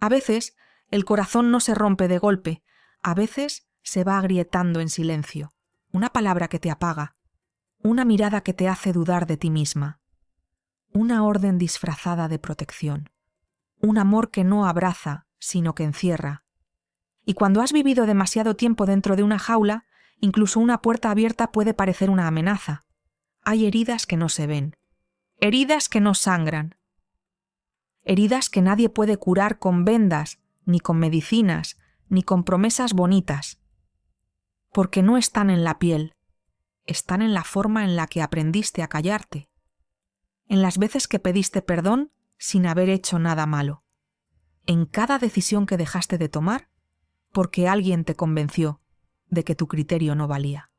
A veces el corazón no se rompe de golpe, a veces se va agrietando en silencio. Una palabra que te apaga, una mirada que te hace dudar de ti misma, una orden disfrazada de protección, un amor que no abraza, sino que encierra. Y cuando has vivido demasiado tiempo dentro de una jaula, incluso una puerta abierta puede parecer una amenaza. Hay heridas que no se ven, heridas que no sangran, heridas que nadie puede curar con vendas, ni con medicinas, ni con promesas bonitas, porque no están en la piel, están en la forma en la que aprendiste a callarte, en las veces que pediste perdón sin haber hecho nada malo, en cada decisión que dejaste de tomar porque alguien te convenció de que tu criterio no valía,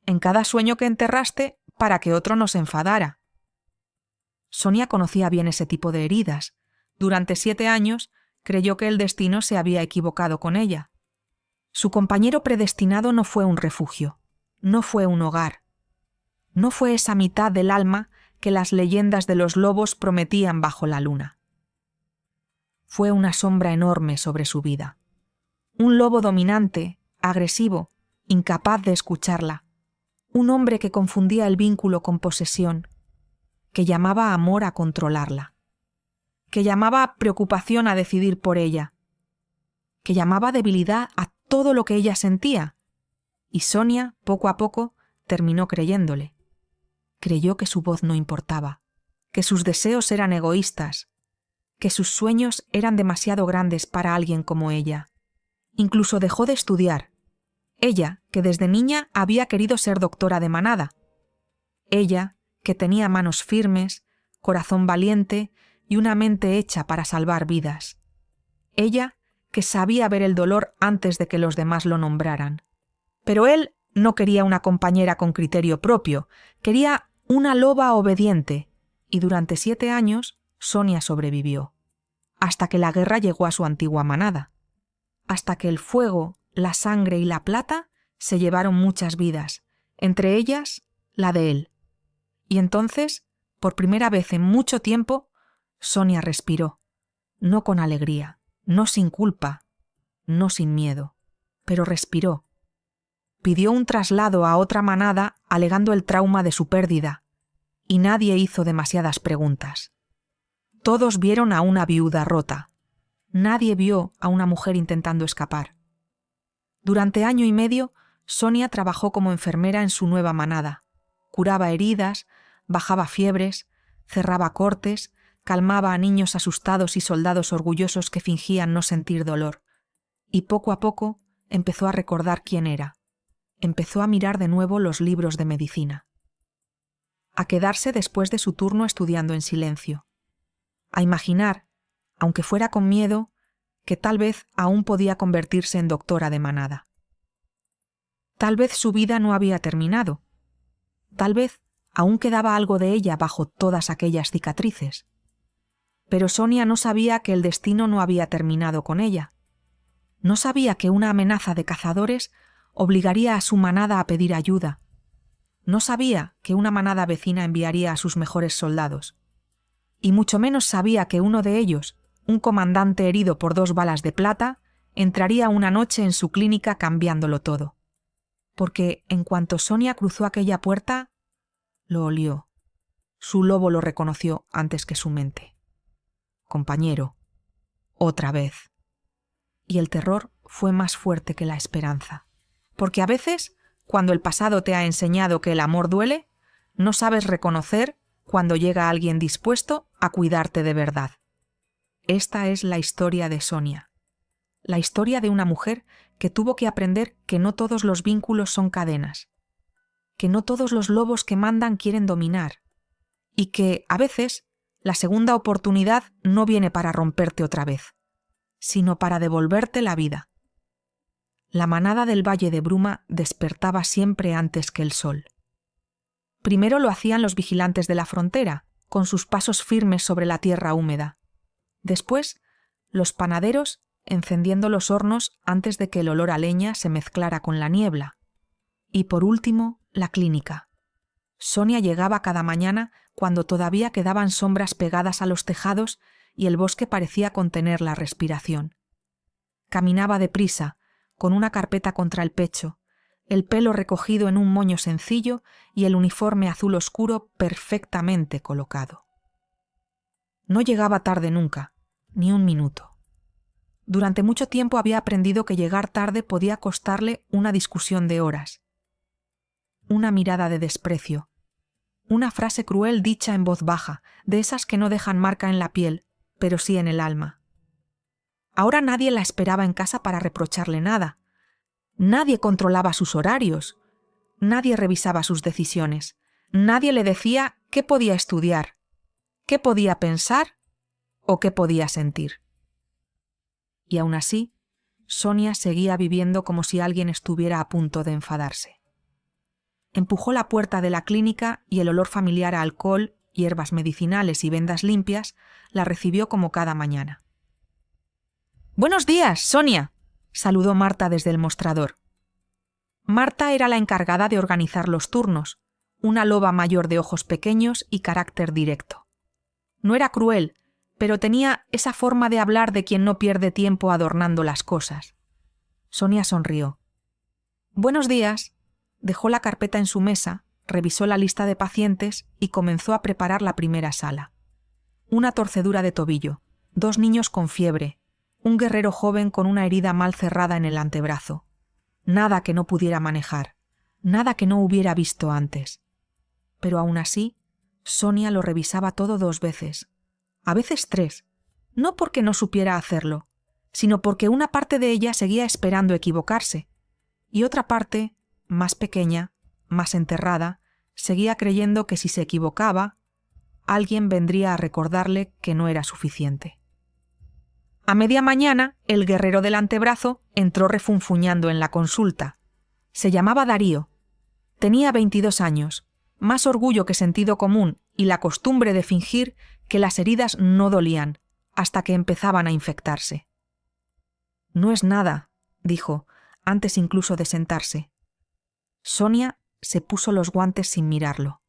en cada sueño que enterraste para que otro no se enfadara. Sonia conocía bien ese tipo de heridas. Durante 7 años creyó que el destino se había equivocado con ella. Su compañero predestinado no fue un refugio, no fue un hogar, no fue esa mitad del alma que las leyendas de los lobos prometían bajo la luna. Fue una sombra enorme sobre su vida. Un lobo dominante, agresivo, incapaz de escucharla. Un hombre que confundía el vínculo con posesión, que llamaba amor a controlarla, que llamaba preocupación a decidir por ella, que llamaba debilidad a todo lo que ella sentía. Y Sonia, poco a poco, terminó creyéndole. Creyó que su voz no importaba, que sus deseos eran egoístas, que sus sueños eran demasiado grandes para alguien como ella. Incluso dejó de estudiar. Ella, que desde niña había querido ser doctora de manada. Ella, que tenía manos firmes, corazón valiente y una mente hecha para salvar vidas. Ella, que sabía ver el dolor antes de que los demás lo nombraran. Pero él no quería una compañera con criterio propio, quería una loba obediente, y durante 7 años Sonia sobrevivió, hasta que la guerra llegó a su antigua manada, hasta que el fuego, la sangre y la plata se llevaron muchas vidas, entre ellas la de él. Y entonces, por primera vez en mucho tiempo, Sonia respiró, no con alegría, no sin culpa, no sin miedo, pero respiró. Pidió un traslado a otra manada alegando el trauma de su pérdida, y nadie hizo demasiadas preguntas. Todos vieron a una viuda rota. Nadie vio a una mujer intentando escapar. Durante 1 año y medio, Sonia trabajó como enfermera en su nueva manada. Curaba heridas, bajaba fiebres, cerraba cortes, calmaba a niños asustados y soldados orgullosos que fingían no sentir dolor. Y poco a poco empezó a recordar quién era. Empezó a mirar de nuevo los libros de medicina. A quedarse después de su turno estudiando en silencio. A imaginar, aunque fuera con miedo, que tal vez aún podía convertirse en doctora de manada. Tal vez su vida no había terminado. Tal vez aún quedaba algo de ella bajo todas aquellas cicatrices. Pero Sonia no sabía que el destino no había terminado con ella. No sabía que una amenaza de cazadores obligaría a su manada a pedir ayuda. No sabía que una manada vecina enviaría a sus mejores soldados. Y mucho menos sabía que uno de ellos, un comandante herido por 2 balas de plata, entraría una noche en su clínica cambiándolo todo. Porque en cuanto Sonia cruzó aquella puerta, lo olió. Su lobo lo reconoció antes que su mente. Compañero, otra vez. Y el terror fue más fuerte que la esperanza. Porque a veces, cuando el pasado te ha enseñado que el amor duele, no sabes reconocer cuando llega alguien dispuesto a cuidarte de verdad. Esta es la historia de Sonia. La historia de una mujer que tuvo que aprender que no todos los vínculos son cadenas, que no todos los lobos que mandan quieren dominar, y que, a veces, la segunda oportunidad no viene para romperte otra vez, sino para devolverte la vida. La manada del Valle de Bruma despertaba siempre antes que el sol. Primero lo hacían los vigilantes de la frontera, con sus pasos firmes sobre la tierra húmeda. Después, los panaderos encendiendo los hornos antes de que el olor a leña se mezclara con la niebla. Y por último, la clínica. Sonia llegaba cada mañana cuando todavía quedaban sombras pegadas a los tejados y el bosque parecía contener la respiración. Caminaba deprisa, con una carpeta contra el pecho, el pelo recogido en un moño sencillo y el uniforme azul oscuro perfectamente colocado. No llegaba tarde nunca, ni un minuto. Durante mucho tiempo había aprendido que llegar tarde podía costarle una discusión de horas. Una mirada de desprecio, una frase cruel dicha en voz baja, de esas que no dejan marca en la piel, pero sí en el alma. Ahora nadie la esperaba en casa para reprocharle nada. Nadie controlaba sus horarios. Nadie revisaba sus decisiones. Nadie le decía qué podía estudiar, qué podía pensar o qué podía sentir. Y aún así, Sonia seguía viviendo como si alguien estuviera a punto de enfadarse. Empujó la puerta de la clínica y el olor familiar a alcohol, hierbas medicinales y vendas limpias la recibió como cada mañana. «Buenos días, Sonia», saludó Marta desde el mostrador. Marta era la encargada de organizar los turnos, una loba mayor de ojos pequeños y carácter directo. No era cruel, pero tenía esa forma de hablar de quien no pierde tiempo adornando las cosas. Sonia sonrió. «Buenos días». Dejó la carpeta en su mesa, revisó la lista de pacientes y comenzó a preparar la primera sala. Una torcedura de tobillo, 2 niños con fiebre, un guerrero joven con una herida mal cerrada en el antebrazo. Nada que no pudiera manejar, nada que no hubiera visto antes. Pero aún así, Sonia lo revisaba todo 2 veces, a veces 3, no porque no supiera hacerlo, sino porque una parte de ella seguía esperando equivocarse, y otra parte, más pequeña, más enterrada, seguía creyendo que si se equivocaba, alguien vendría a recordarle que no era suficiente. A media mañana, el guerrero del antebrazo entró refunfuñando en la consulta. Se llamaba Darío. Tenía 22 años, más orgullo que sentido común y la costumbre de fingir que las heridas no dolían, hasta que empezaban a infectarse. «No es nada», dijo, antes incluso de sentarse. Sonia se puso los guantes sin mirarlo.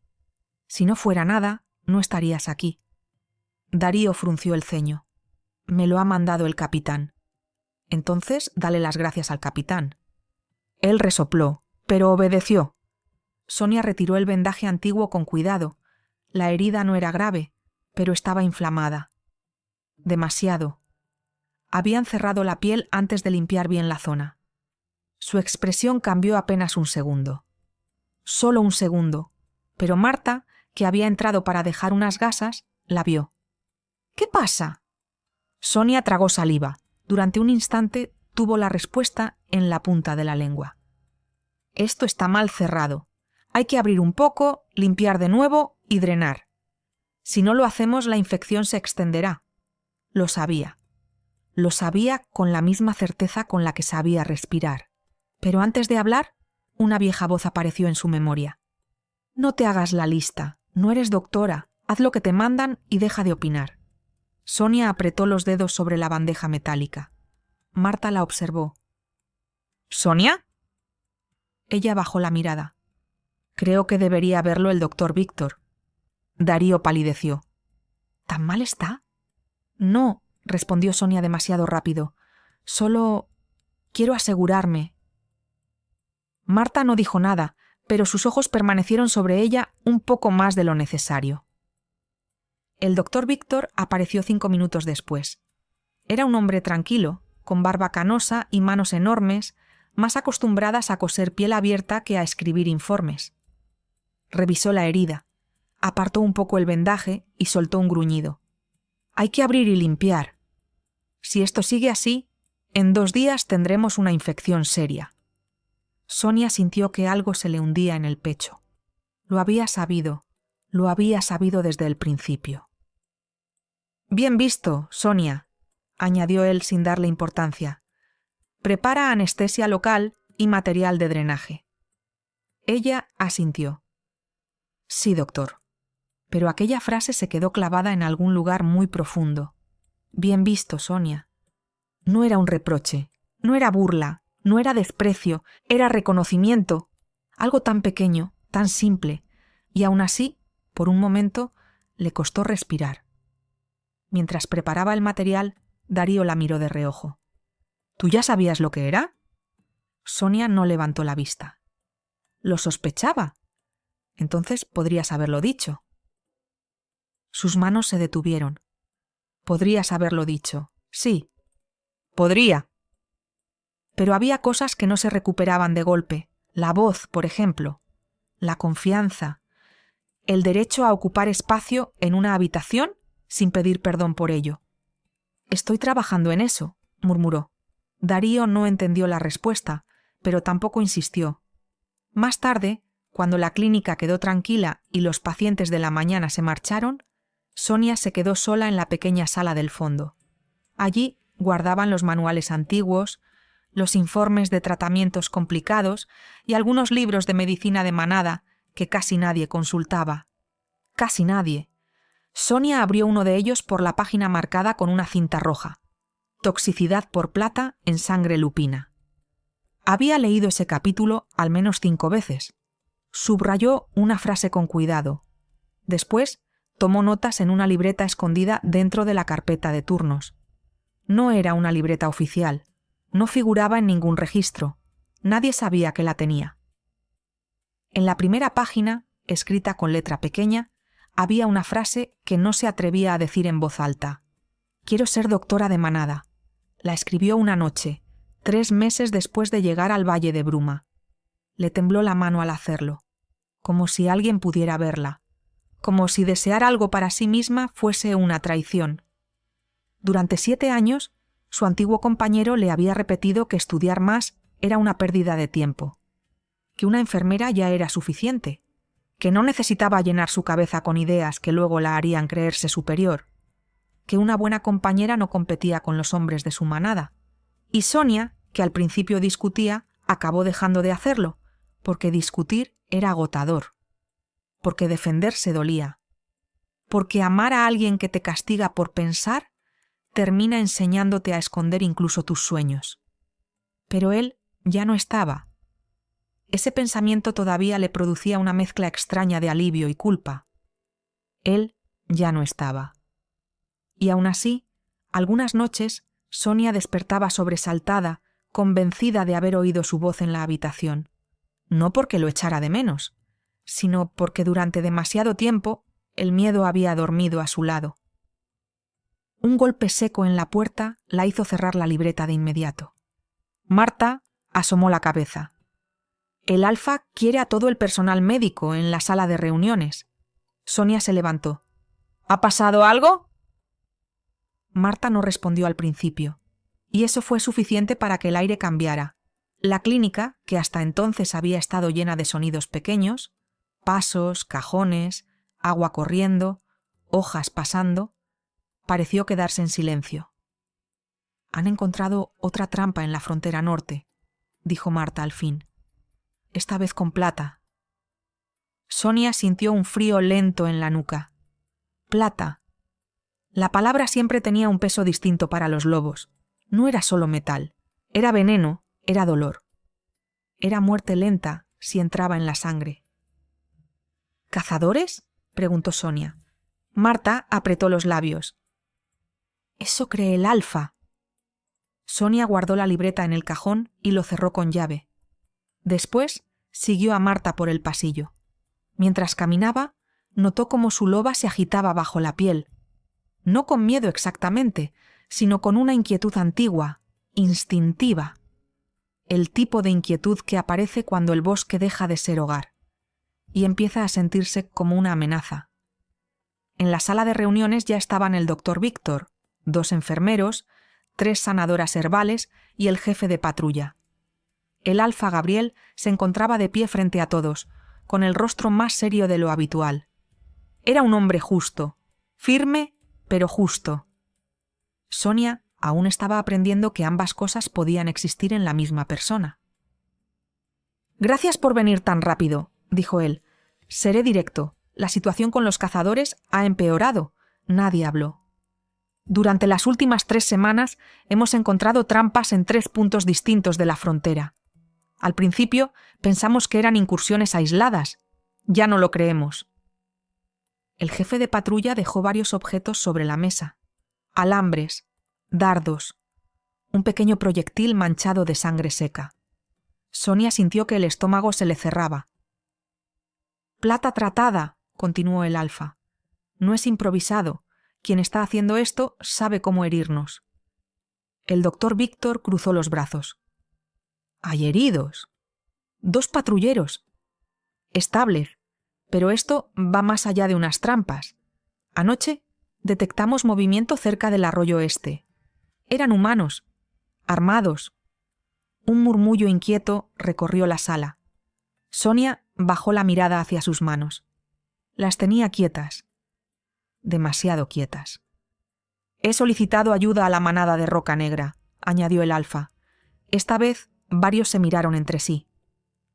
«Si no fuera nada, no estarías aquí». Darío frunció el ceño. «Me lo ha mandado el capitán». «Entonces, dale las gracias al capitán». Él resopló, pero obedeció. Sonia retiró el vendaje antiguo con cuidado. La herida no era grave, pero estaba inflamada. Demasiado. Habían cerrado la piel antes de limpiar bien la zona. Su expresión cambió apenas un segundo. Solo un segundo, pero Marta, que había entrado para dejar unas gasas, la vio. «¿Qué pasa?» Sonia tragó saliva. Durante un instante tuvo la respuesta en la punta de la lengua. «Esto está mal cerrado. Hay que abrir un poco, limpiar de nuevo y drenar. Si no lo hacemos, la infección se extenderá». Lo sabía. Lo sabía con la misma certeza con la que sabía respirar. Pero antes de hablar, una vieja voz apareció en su memoria. «No te hagas la lista. No eres doctora. Haz lo que te mandan y deja de opinar». Sonia apretó los dedos sobre la bandeja metálica. Marta la observó. «¿Sonia?» Ella bajó la mirada. «Creo que debería verlo el doctor Víctor». Darío palideció. «¿Tan mal está?» «No», respondió Sonia demasiado rápido. «Solo quiero asegurarme». Marta no dijo nada, pero sus ojos permanecieron sobre ella un poco más de lo necesario. El doctor Víctor apareció 5 minutos después. Era un hombre tranquilo, con barba canosa y manos enormes, más acostumbradas a coser piel abierta que a escribir informes. Revisó la herida, apartó un poco el vendaje y soltó un gruñido. «Hay que abrir y limpiar. Si esto sigue así, en 2 días tendremos una infección seria». Sonia sintió que algo se le hundía en el pecho. Lo había sabido desde el principio. «Bien visto, Sonia», añadió él sin darle importancia. «Prepara anestesia local y material de drenaje». Ella asintió. «Sí, doctor». Pero aquella frase se quedó clavada en algún lugar muy profundo. «Bien visto, Sonia». No era un reproche, no era burla, no era desprecio, era reconocimiento. Algo tan pequeño, tan simple, y aún así, por un momento, le costó respirar. Mientras preparaba el material, Darío la miró de reojo. ¿Tú ya sabías lo que era? Sonia no levantó la vista. ¿Lo sospechaba? Entonces podrías haberlo dicho. Sus manos se detuvieron. Podrías haberlo dicho. Sí. Podría. Pero había cosas que no se recuperaban de golpe. La voz, por ejemplo. La confianza. El derecho a ocupar espacio en una habitación sin pedir perdón por ello. Estoy trabajando en eso, murmuró. Darío no entendió la respuesta, pero tampoco insistió. Más tarde, cuando la clínica quedó tranquila y los pacientes de la mañana se marcharon, Sonia se quedó sola en la pequeña sala del fondo. Allí guardaban los manuales antiguos, los informes de tratamientos complicados y algunos libros de medicina de manada que casi nadie consultaba. Casi nadie. Sonia abrió uno de ellos por la página marcada con una cinta roja. Toxicidad por plata en sangre lupina. Había leído ese capítulo al menos 5 veces. Subrayó una frase con cuidado. Después tomó notas en una libreta escondida dentro de la carpeta de turnos. No era una libreta oficial. No figuraba en ningún registro. Nadie sabía que la tenía. En la primera página, escrita con letra pequeña, había una frase que no se atrevía a decir en voz alta. Quiero ser doctora de manada. La escribió una noche, 3 meses después de llegar al Valle de Bruma. Le tembló la mano al hacerlo, como si alguien pudiera verla, como si desear algo para sí misma fuese una traición. Durante 7 años, su antiguo compañero le había repetido que estudiar más era una pérdida de tiempo, que una enfermera ya era suficiente, que no necesitaba llenar su cabeza con ideas que luego la harían creerse superior, que una buena compañera no competía con los hombres de su manada. Y Sonia, que al principio discutía, acabó dejando de hacerlo, porque discutir era agotador, porque defenderse dolía, porque amar a alguien que te castiga por pensar termina enseñándote a esconder incluso tus sueños. Pero él ya no estaba. Ese pensamiento todavía le producía una mezcla extraña de alivio y culpa. Él ya no estaba. Y aún así, algunas noches, Sonia despertaba sobresaltada, convencida de haber oído su voz en la habitación. No porque lo echara de menos, sino porque durante demasiado tiempo el miedo había dormido a su lado. Un golpe seco en la puerta la hizo cerrar la libreta de inmediato. Marta asomó la cabeza. El Alfa quiere a todo el personal médico en la sala de reuniones. Sonia se levantó. ¿Ha pasado algo? Marta no respondió al principio, y eso fue suficiente para que el aire cambiara. La clínica, que hasta entonces había estado llena de sonidos pequeños, pasos, cajones, agua corriendo, hojas pasando, pareció quedarse en silencio. Han encontrado otra trampa en la frontera norte, dijo Marta al fin. Esta vez con plata. Sonia sintió un frío lento en la nuca. Plata. La palabra siempre tenía un peso distinto para los lobos. No era solo metal. Era veneno, era dolor. Era muerte lenta si entraba en la sangre. ¿Cazadores? Preguntó Sonia. Marta apretó los labios. Eso cree el Alfa. Sonia guardó la libreta en el cajón y lo cerró con llave. Después siguió a Marta por el pasillo. Mientras caminaba, notó cómo su loba se agitaba bajo la piel. No con miedo exactamente, sino con una inquietud antigua, instintiva. El tipo de inquietud que aparece cuando el bosque deja de ser hogar y empieza a sentirse como una amenaza. En la sala de reuniones ya estaban el doctor Víctor, 2 enfermeros, 3 sanadoras herbales y el jefe de patrulla. El Alfa Gabriel se encontraba de pie frente a todos, con el rostro más serio de lo habitual. Era un hombre justo, firme, pero justo. Sonia aún estaba aprendiendo que ambas cosas podían existir en la misma persona. «Gracias por venir tan rápido», dijo él. «Seré directo. La situación con los cazadores ha empeorado». Nadie habló. «Durante las últimas 3 semanas hemos encontrado trampas en 3 puntos distintos de la frontera. Al principio pensamos que eran incursiones aisladas. Ya no lo creemos». El jefe de patrulla dejó varios objetos sobre la mesa. alambres, dardos, un pequeño proyectil manchado de sangre seca. Sonia sintió que el estómago se le cerraba. «Plata tratada», continuó el Alfa. «No es improvisado. Quien está haciendo esto sabe cómo herirnos». El doctor Víctor cruzó los brazos. «¿Hay heridos?» «2 patrulleros. Estables. Pero esto va más allá de unas trampas. Anoche detectamos movimiento cerca del arroyo este. Eran humanos, armados». Un murmullo inquieto recorrió la sala. Sonia bajó la mirada hacia sus manos. Las tenía quietas. Demasiado quietas. «He solicitado ayuda a la manada de Roca Negra», añadió el Alfa. Esta vez varios se miraron entre sí.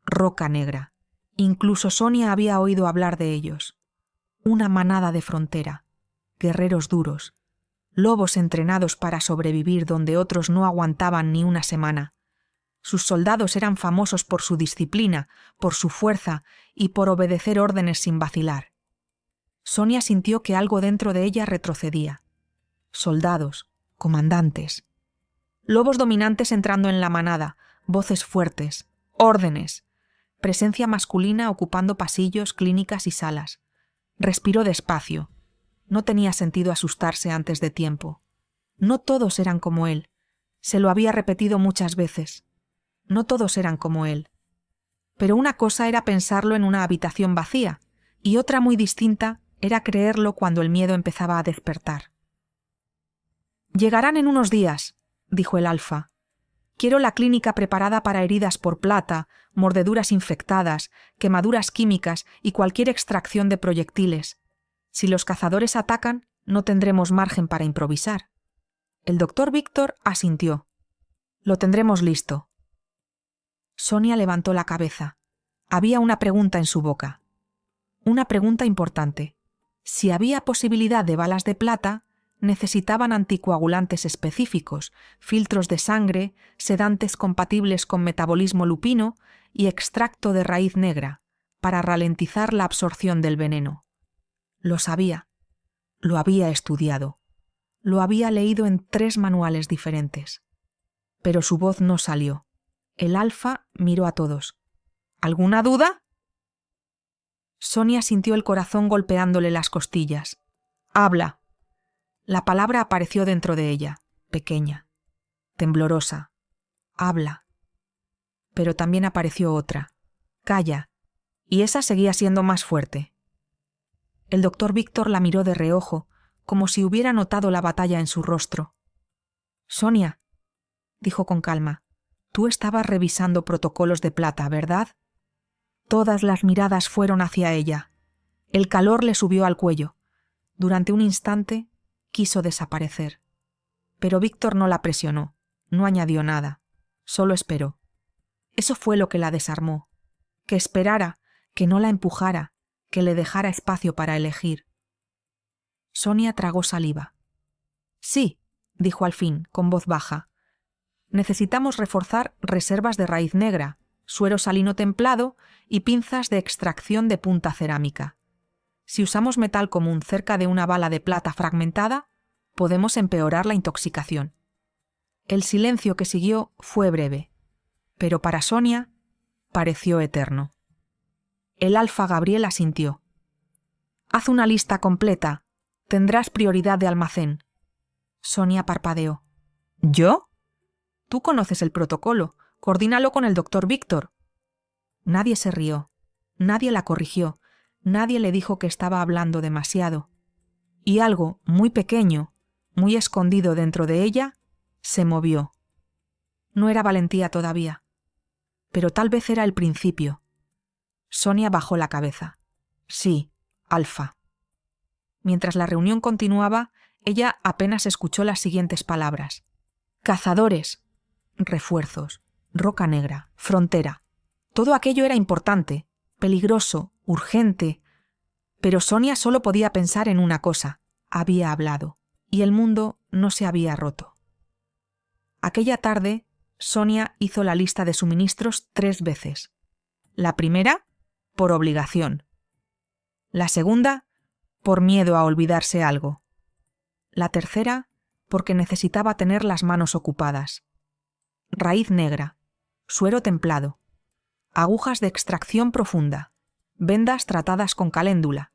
Roca Negra. Incluso Sonia había oído hablar de ellos. Una manada de frontera. Guerreros duros. Lobos entrenados para sobrevivir donde otros no aguantaban ni una semana. Sus soldados eran famosos por su disciplina, por su fuerza y por obedecer órdenes sin vacilar. Sonia sintió que algo dentro de ella retrocedía. Soldados, comandantes. Lobos dominantes entrando en la manada, voces fuertes, órdenes. Presencia masculina ocupando pasillos, clínicas y salas. Respiró despacio. No tenía sentido asustarse antes de tiempo. No todos eran como él. Se lo había repetido muchas veces. No todos eran como él. Pero una cosa era pensarlo en una habitación vacía, y otra muy distinta era creerlo cuando el miedo empezaba a despertar. «Llegarán en unos días», dijo el Alfa. «Quiero la clínica preparada para heridas por plata, mordeduras infectadas, quemaduras químicas y cualquier extracción de proyectiles. Si los cazadores atacan, no tendremos margen para improvisar». El doctor Víctor asintió. «Lo tendremos listo». Sonia levantó la cabeza. Había una pregunta en su boca. Una pregunta importante. Si había posibilidad de balas de plata, necesitaban anticoagulantes específicos, filtros de sangre, sedantes compatibles con metabolismo lupino y extracto de raíz negra, para ralentizar la absorción del veneno. Lo sabía. Lo había estudiado. Lo había leído en 3 manuales diferentes. Pero su voz no salió. El Alfa miró a todos. ¿Alguna duda? Sonia sintió el corazón golpeándole las costillas. «Habla». La palabra apareció dentro de ella, pequeña, temblorosa. «Habla». Pero también apareció otra. «Calla». Y esa seguía siendo más fuerte. El doctor Víctor la miró de reojo, como si hubiera notado la batalla en su rostro. «Sonia», dijo con calma, «tú estabas revisando protocolos de plata, ¿verdad?» Todas las miradas fueron hacia ella. El calor le subió al cuello. Durante un instante quiso desaparecer. Pero Víctor no la presionó, no añadió nada, solo esperó. Eso fue lo que la desarmó. Que esperara, que no la empujara, que le dejara espacio para elegir. Sonia tragó saliva. «Sí», dijo al fin, con voz baja. «Necesitamos reforzar reservas de raíz negra, suero salino templado y pinzas de extracción de punta cerámica. Si usamos metal común cerca de una bala de plata fragmentada, podemos empeorar la intoxicación». El silencio que siguió fue breve, pero para Sonia pareció eterno. El Alfa Gabriel asintió. «Haz una lista completa. Tendrás prioridad de almacén». Sonia parpadeó. «¿Yo?» «Tú conoces el protocolo. Coordínalo con el doctor Víctor». Nadie se rió. Nadie la corrigió. Nadie le dijo que estaba hablando demasiado. Y algo muy pequeño, muy escondido dentro de ella, se movió. No era valentía todavía. Pero tal vez era el principio. Sonia bajó la cabeza. Sí, Alfa. Mientras la reunión continuaba, ella apenas escuchó las siguientes palabras. Cazadores, refuerzos, Roca Negra, frontera. Todo aquello era importante, peligroso, urgente. Pero Sonia solo podía pensar en una cosa. Había hablado, y el mundo no se había roto. Aquella tarde, Sonia hizo la lista de suministros 3 veces. La primera, por obligación. La segunda, por miedo a olvidarse algo. La tercera, porque necesitaba tener las manos ocupadas. Raíz negra, suero templado, agujas de extracción profunda, vendas tratadas con caléndula,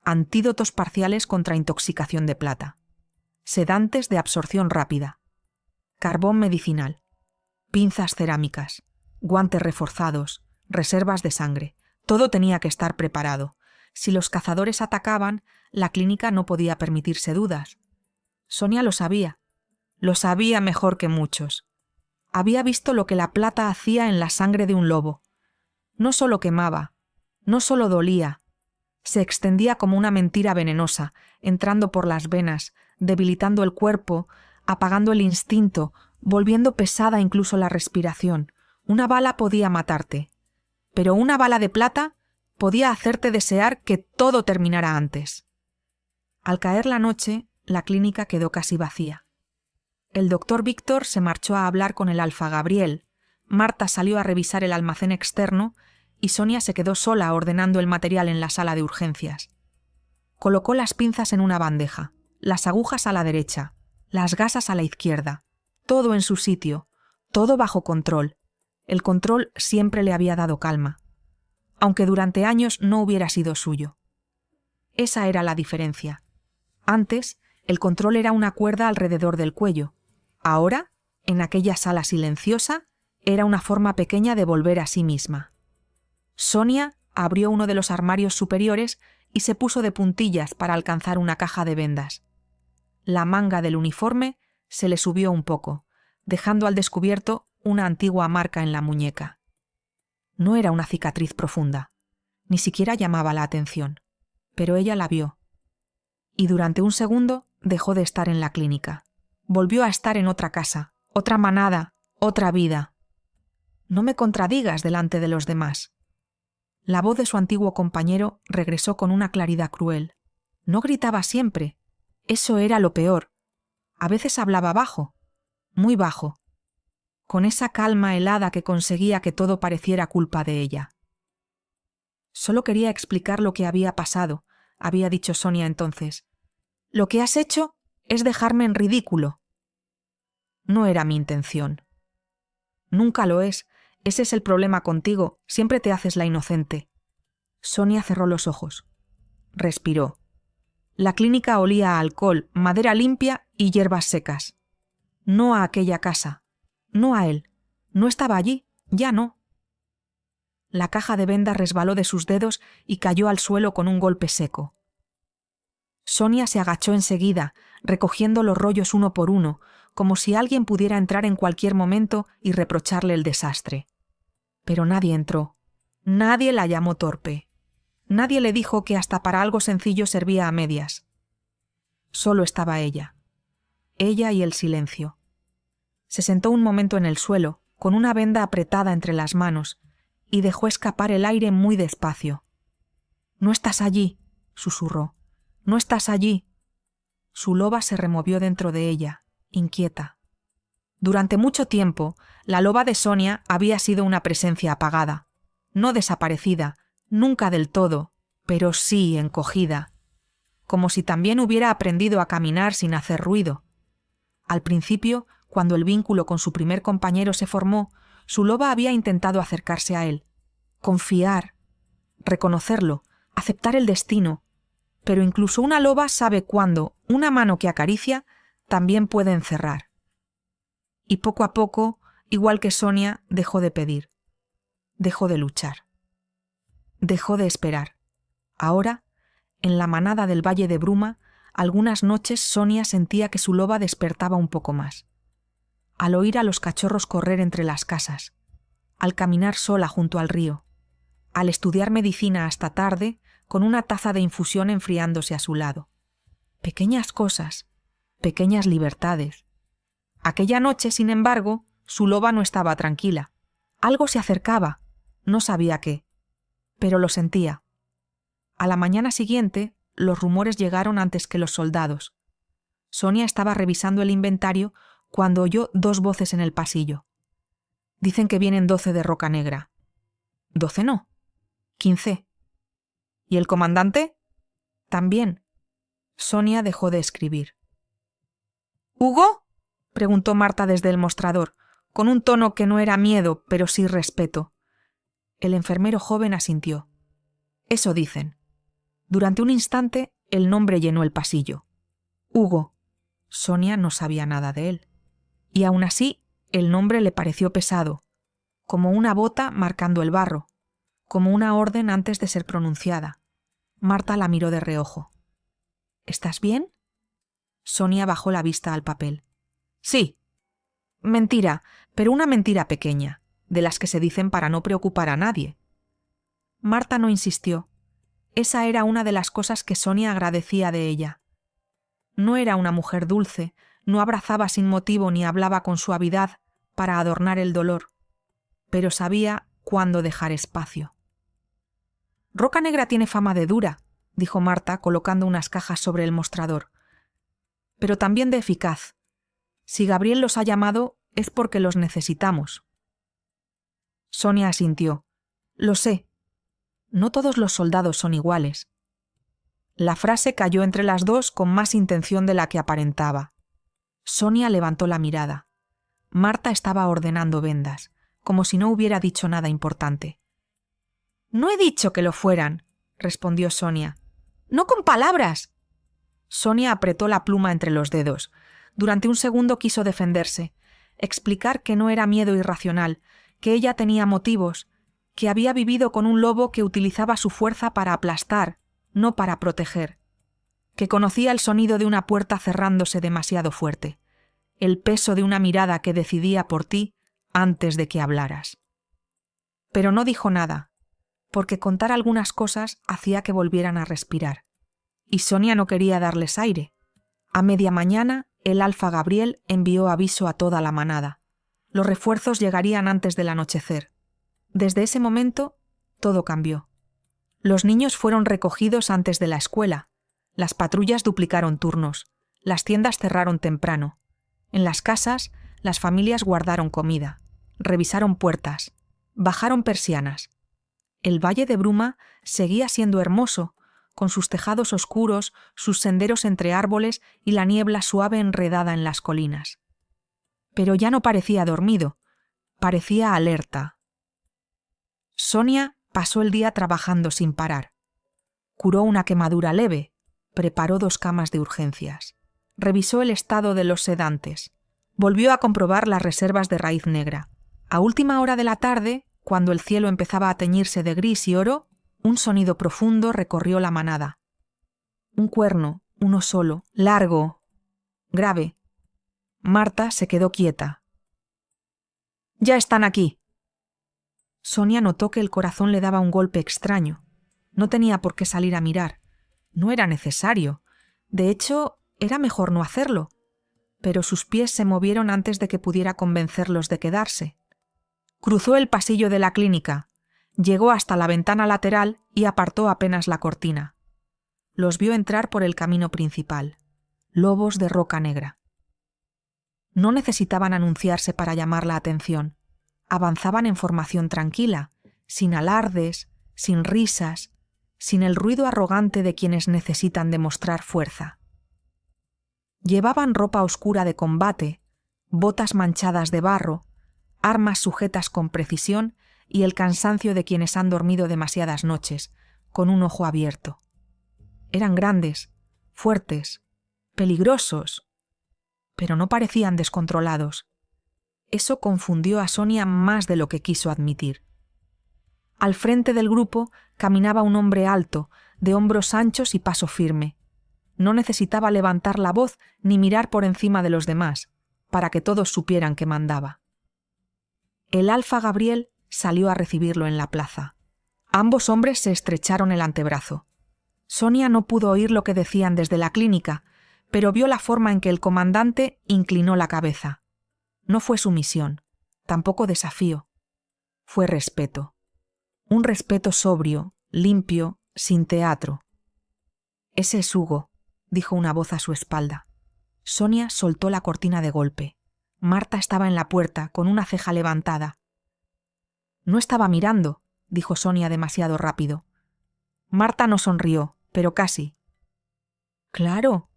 antídotos parciales contra intoxicación de plata, sedantes de absorción rápida, carbón medicinal, pinzas cerámicas, guantes reforzados, reservas de sangre. Todo tenía que estar preparado. Si los cazadores atacaban, la clínica no podía permitirse dudas. Sonia lo sabía mejor que muchos. Había visto lo que la plata hacía en la sangre de un lobo. No solo quemaba, no solo dolía, se extendía como una mentira venenosa, entrando por las venas, debilitando el cuerpo, apagando el instinto, volviendo pesada incluso la respiración. Una bala podía matarte, pero una bala de plata podía hacerte desear que todo terminara antes. Al caer la noche, la clínica quedó casi vacía. El doctor Víctor se marchó a hablar con el Alfa Gabriel, Marta salió a revisar el almacén externo y Sonia se quedó sola ordenando el material en la sala de urgencias. Colocó las pinzas en una bandeja, las agujas a la derecha, las gasas a la izquierda, todo en su sitio, todo bajo control. El control siempre le había dado calma, aunque durante años no hubiera sido suyo. Esa era la diferencia. Antes, el control era una cuerda alrededor del cuello. Ahora, en aquella sala silenciosa, era una forma pequeña de volver a sí misma. Sonia abrió uno de los armarios superiores y se puso de puntillas para alcanzar una caja de vendas. La manga del uniforme se le subió un poco, dejando al descubierto una antigua marca en la muñeca. No era una cicatriz profunda, ni siquiera llamaba la atención, pero ella la vio. Y durante un segundo dejó de estar en la clínica. Volvió a estar en otra casa, otra manada, otra vida. No me contradigas delante de los demás. La voz de su antiguo compañero regresó con una claridad cruel. No gritaba siempre. Eso era lo peor. A veces hablaba bajo, muy bajo, con esa calma helada que conseguía que todo pareciera culpa de ella. Solo quería explicar lo que había pasado, había dicho Sonia entonces. Lo que has hecho es dejarme en ridículo. No era mi intención. Nunca lo es. Ese es el problema contigo. Siempre te haces la inocente. Sonia cerró los ojos. Respiró. La clínica olía a alcohol, madera limpia y hierbas secas. No a aquella casa. No a él. No estaba allí. Ya no. La caja de vendas resbaló de sus dedos y cayó al suelo con un golpe seco. Sonia se agachó enseguida, recogiendo los rollos uno por uno, como si alguien pudiera entrar en cualquier momento y reprocharle el desastre. Pero nadie entró. Nadie la llamó torpe. Nadie le dijo que hasta para algo sencillo servía a medias. Solo estaba ella. Ella y el silencio. Se sentó un momento en el suelo, con una venda apretada entre las manos, y dejó escapar el aire muy despacio. «No estás allí», susurró. «No estás allí». Su loba se removió dentro de ella, inquieta. Durante mucho tiempo, la loba de Sonia había sido una presencia apagada, no desaparecida, nunca del todo, pero sí encogida, como si también hubiera aprendido a caminar sin hacer ruido. Al principio, cuando el vínculo con su primer compañero se formó, su loba había intentado acercarse a él, confiar, reconocerlo, aceptar el destino, pero incluso una loba sabe cuándo una mano que acaricia también puede encerrar. Y poco a poco, igual que Sonia, dejó de pedir, dejó de luchar, dejó de esperar. Ahora, en la manada del Valle de Bruma, algunas noches Sonia sentía que su loba despertaba un poco más. Al oír a los cachorros correr entre las casas, al caminar sola junto al río, al estudiar medicina hasta tarde con una taza de infusión enfriándose a su lado. Pequeñas cosas, pequeñas libertades. Aquella noche, sin embargo, su loba no estaba tranquila. Algo se acercaba, no sabía qué, pero lo sentía. A la mañana siguiente, los rumores llegaron antes que los soldados. Sonia estaba revisando el inventario cuando oyó 2 voces en el pasillo. Dicen que vienen 12 de Roca Negra. 12 no, 15. ¿Y el comandante? También. Sonia dejó de escribir. ¿Hugo? Preguntó Marta desde el mostrador, con un tono que no era miedo, pero sí respeto. El enfermero joven asintió. Eso dicen. Durante un instante el nombre llenó el pasillo. Hugo. Sonia no sabía nada de él. Y aún así el nombre le pareció pesado, como una bota marcando el barro, como una orden antes de ser pronunciada. Marta la miró de reojo. ¿Estás bien? Sonia bajó la vista al papel. Sí. Mentira, pero una mentira pequeña, de las que se dicen para no preocupar a nadie. Marta no insistió. Esa era una de las cosas que Sonia agradecía de ella. No era una mujer dulce, no abrazaba sin motivo ni hablaba con suavidad para adornar el dolor, pero sabía cuándo dejar espacio. Roca Negra tiene fama de dura, dijo Marta colocando unas cajas sobre el mostrador, pero también de eficaz. Si Gabriel los ha llamado es porque los necesitamos. Sonia asintió. Lo sé. No todos los soldados son iguales. La frase cayó entre las dos con más intención de la que aparentaba. Sonia levantó la mirada. Marta estaba ordenando vendas, como si no hubiera dicho nada importante. No he dicho que lo fueran, respondió Sonia. No con palabras. Sonia apretó la pluma entre los dedos. Durante un segundo quiso defenderse, explicar que no era miedo irracional, que ella tenía motivos, que había vivido con un lobo que utilizaba su fuerza para aplastar, no para proteger, que conocía el sonido de una puerta cerrándose demasiado fuerte, el peso de una mirada que decidía por ti antes de que hablaras. Pero no dijo nada, porque contar algunas cosas hacía que volvieran a respirar. Y Sonia no quería darles aire. A media mañana, el Alfa Gabriel envió aviso a toda la manada. Los refuerzos llegarían antes del anochecer. Desde ese momento, todo cambió. Los niños fueron recogidos antes de la escuela. Las patrullas duplicaron turnos. Las tiendas cerraron temprano. En las casas, las familias guardaron comida. Revisaron puertas. Bajaron persianas. El Valle de Bruma seguía siendo hermoso, con sus tejados oscuros, sus senderos entre árboles y la niebla suave enredada en las colinas. Pero ya no parecía dormido, parecía alerta. Sonia pasó el día trabajando sin parar. Curó una quemadura leve, preparó 2 camas de urgencias, revisó el estado de los sedantes, volvió a comprobar las reservas de raíz negra. A última hora de la tarde, cuando el cielo empezaba a teñirse de gris y oro, un sonido profundo recorrió la manada. Un cuerno, uno solo, largo, grave. Marta se quedó quieta. «Ya están aquí». Sonia notó que el corazón le daba un golpe extraño. No tenía por qué salir a mirar. No era necesario. De hecho, era mejor no hacerlo. Pero sus pies se movieron antes de que pudiera convencerlos de quedarse. Cruzó el pasillo de la clínica, llegó hasta la ventana lateral y apartó apenas la cortina. Los vio entrar por el camino principal. Lobos de Roca Negra. No necesitaban anunciarse para llamar la atención. Avanzaban en formación tranquila, sin alardes, sin risas, sin el ruido arrogante de quienes necesitan demostrar fuerza. Llevaban ropa oscura de combate, botas manchadas de barro, armas sujetas con precisión y el cansancio de quienes han dormido demasiadas noches, con un ojo abierto. Eran grandes, fuertes, peligrosos, pero no parecían descontrolados. Eso confundió a Sonia más de lo que quiso admitir. Al frente del grupo caminaba un hombre alto, de hombros anchos y paso firme. No necesitaba levantar la voz ni mirar por encima de los demás, para que todos supieran que mandaba. El Alfa Gabriel salió a recibirlo en la plaza. Ambos hombres se estrecharon el antebrazo. Sonia no pudo oír lo que decían desde la clínica, pero vio la forma en que el comandante inclinó la cabeza. No fue sumisión, tampoco desafío. Fue respeto. Un respeto sobrio, limpio, sin teatro. «Ese es Hugo», dijo una voz a su espalda. Sonia soltó la cortina de golpe. Marta estaba en la puerta, con una ceja levantada. «No estaba mirando», dijo Sonia demasiado rápido. Marta no sonrió, pero casi. «Claro».